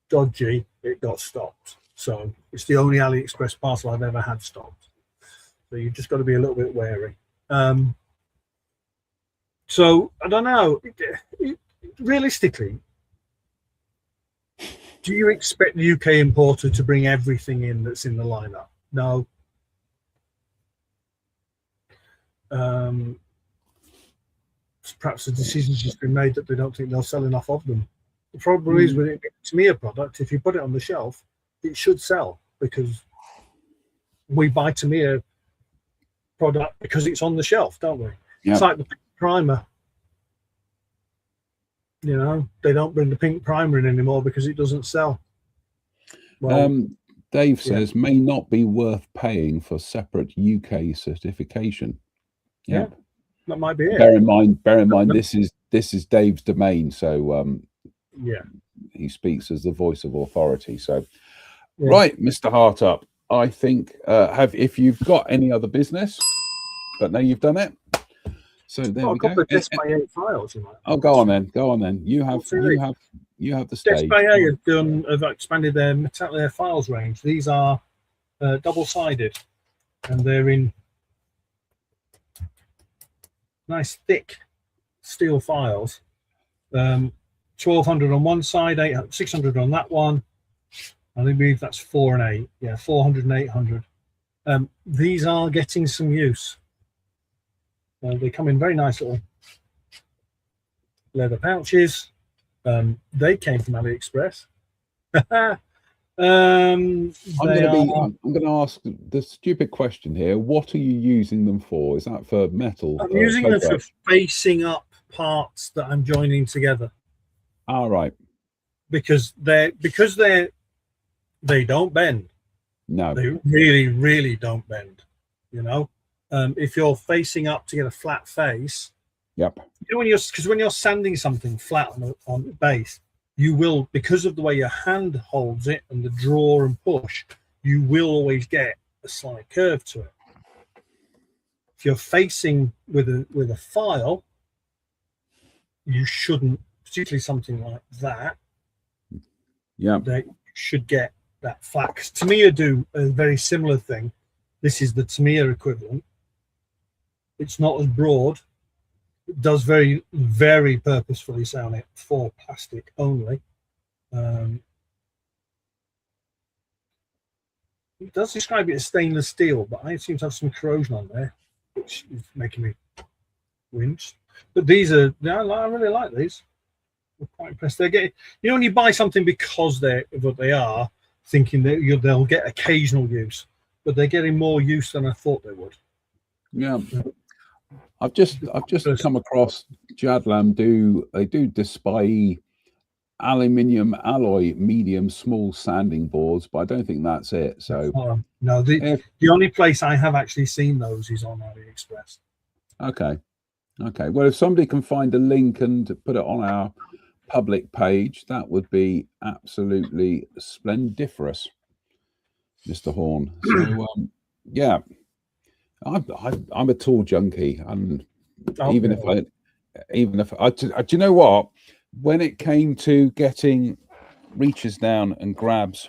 dodgy, it got stopped. So it's the only AliExpress parcel I've ever had stopped. So you've just got to be a little bit wary. So I don't know. Realistically, do you expect the UK importer to bring everything in that's in the lineup? No. Perhaps the decision's just been made that they don't think they'll sell enough of them. The problem is with it, to me, a product, if you put it on the shelf, it should sell, because we buy Tamiya product because it's on the shelf, don't we? Yep. It's like the primer. You know, they don't bring the pink primer in anymore because it doesn't sell. Well, Dave says may not be worth paying for separate UK certification. Yeah, that might be it. Bear in mind, this is Dave's domain, so yeah, he speaks as the voice of authority. So, right, Mr. Hartup, I think if you've got any other business, but now you've done it. So there we go. A couple of Desk by 8 files, you might. Oh, go on then. You have the stage. Desk by 8 have expanded their files range. These are double-sided, and they're in nice thick steel files. 1200 on one side, 600 on that one. I believe that's 4 and 8. Yeah, 400 and 800. These are getting some use. They come in very nice little leather pouches. They came from AliExpress. I'm going to ask the stupid question here. What are you using them for? Is that for metal? I'm using them for facing up parts that I'm joining together. All right. Because they don't bend. No. They really, really don't bend. You know, if you're facing up to get a flat face. Yep. You know, when you're sanding something flat on the base, you will, because of the way your hand holds it and the draw and push, you will always get a slight curve to it. If you're facing with a file, you shouldn't, particularly something like that. Yeah. They should get that flat. Because Tamiya do a very similar thing. This is the Tamiya equivalent. It's not as broad. It does very, very purposefully sound it for plastic only. It does describe it as stainless steel, but I seem to have some corrosion on there, which is making me wince. But these are, I really like these. I'm quite impressed. They're getting, you know, when you buy something because they're what they are, thinking that they'll get occasional use, but they're getting more use than I thought they would. Yeah. I've just come across Jadlam they do display aluminium alloy medium small sanding boards, but I don't think that's it. So no, the only place I have actually seen those is on AliExpress. Okay. Well, if somebody can find a link and put it on our public page, that would be absolutely splendiferous, Mr. Horn. So yeah. I'm a tool junkie, and even if I do you know what? When it came to getting reaches down and grabs,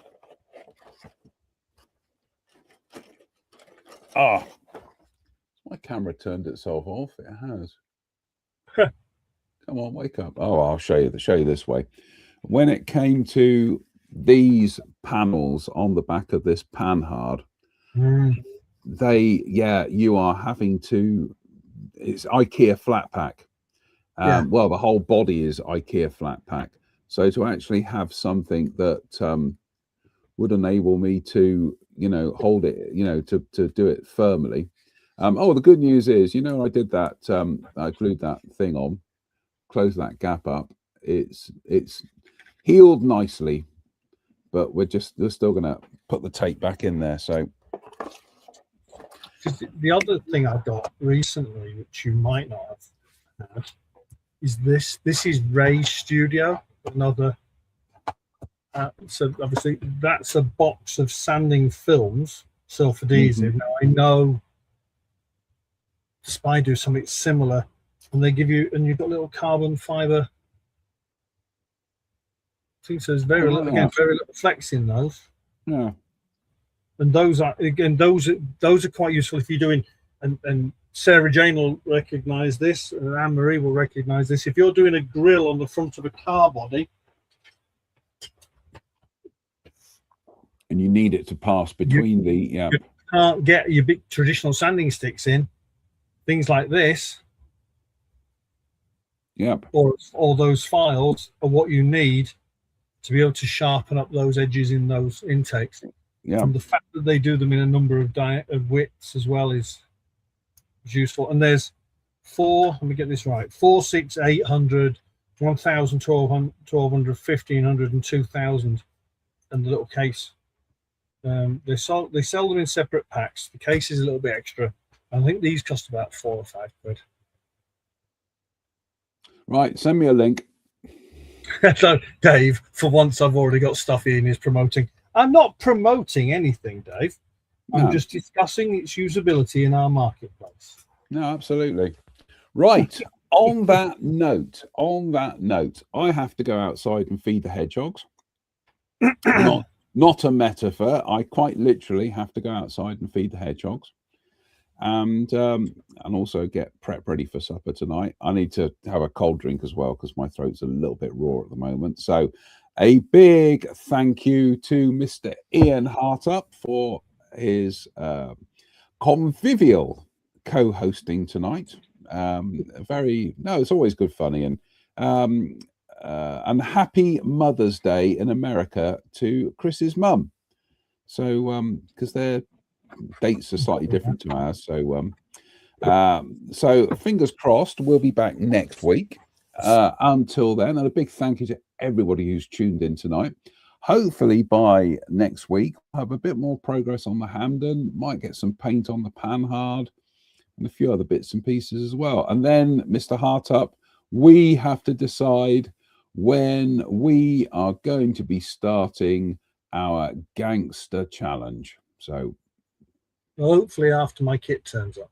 my camera turned itself off. It has. Come on, wake up! Oh, I'll show you this way. When it came to these panels on the back of this panhard. You are having to, it's IKEA flat pack. Well, the whole body is IKEA flat pack. So to actually have something that would enable me to, hold it, to do it firmly. The good news is, I did that. I glued that thing on, closed that gap up. It's healed nicely, but we're still going to put the tape back in there. So. The other thing I got recently, which you might not have had, is this. This is Ray's Studio. Another. So obviously that's a box of sanding films, self-adhesive. Now I know SciFi do something similar, and they give you, and you've got little carbon fiber. I think so. There's very little flex in those. Yeah. And those are quite useful if you're doing, and Sarah Jane will recognize this, and Anne Marie will recognize this. If you're doing a grill on the front of a car body, and you need it to pass between you can't get your big traditional sanding sticks in, things like this. Yep. Or those files are what you need to be able to sharpen up those edges in those intakes. Yeah. And the fact that they do them in a number of widths as well is useful. And there's 4, let me get this right, 4, 6, 800, 1,000, 1,200, 1,500 and 2,000, and the little case. They sell them in separate packs. The case is a little bit extra. I think these cost about £4 or £5. Right, send me a link. So, Dave, for once I've already got stuff Ian is promoting. I'm not promoting anything, Dave. I'm just discussing its usability in our marketplace. No, absolutely. Right. On that note, I have to go outside and feed the hedgehogs. Not a metaphor. I quite literally have to go outside and feed the hedgehogs, and also get prep ready for supper tonight. I need to have a cold drink as well because my throat's a little bit raw at the moment. So, a big thank you to Mr. Ian Hartup for his convivial co-hosting tonight. It's always good fun, Ian. And happy Mother's Day in America to Chris's mum. So, because their dates are slightly different to ours. So fingers crossed, we'll be back next week. Until then, and a big thank you to everybody who's tuned in tonight. Hopefully by next week, we'll have a bit more progress on the Hamden, might get some paint on the Panhard, and a few other bits and pieces as well. And then, Mr. Hartup, we have to decide when we are going to be starting our gangster challenge. So hopefully after my kit turns up.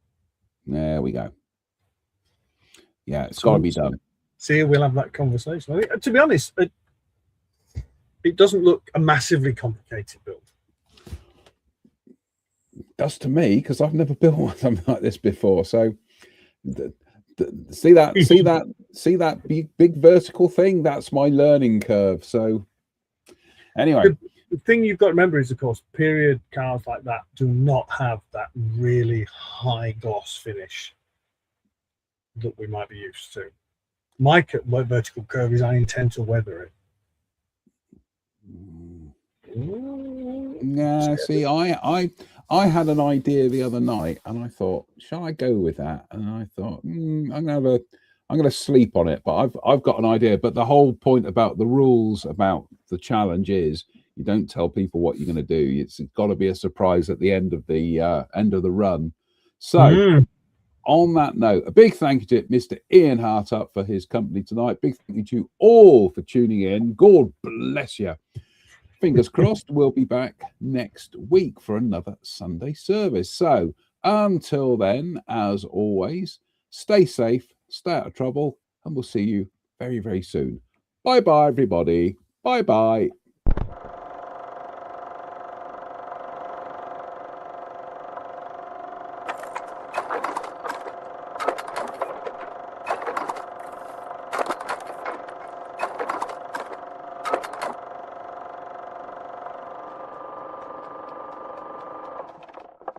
There we go. Yeah, it's got to be done. See, we'll have that conversation. I think, to be honest, it doesn't look a massively complicated build. It does to me, because I've never built something like this before. So see that big vertical thing? That's my learning curve. So anyway, the thing you've got to remember is, of course, period cars like that do not have that really high gloss finish that we might be used to. My vertical curve is I intend to weather it. Yeah, see, I had an idea the other night, and I thought, shall I go with that? And I thought, I'm gonna sleep on it. But I've got an idea. But the whole point about the rules about the challenge is you don't tell people what you're going to do. It's got to be a surprise at the end of the run. So. On that note, a big thank you to Mr. Ian Hartup for his company tonight. Big thank you to you all for tuning in. God bless you. Fingers crossed, we'll be back next week for another Sunday service. So until then, as always, stay safe, stay out of trouble, and we'll see you very, very soon. Bye-bye, everybody. Bye-bye.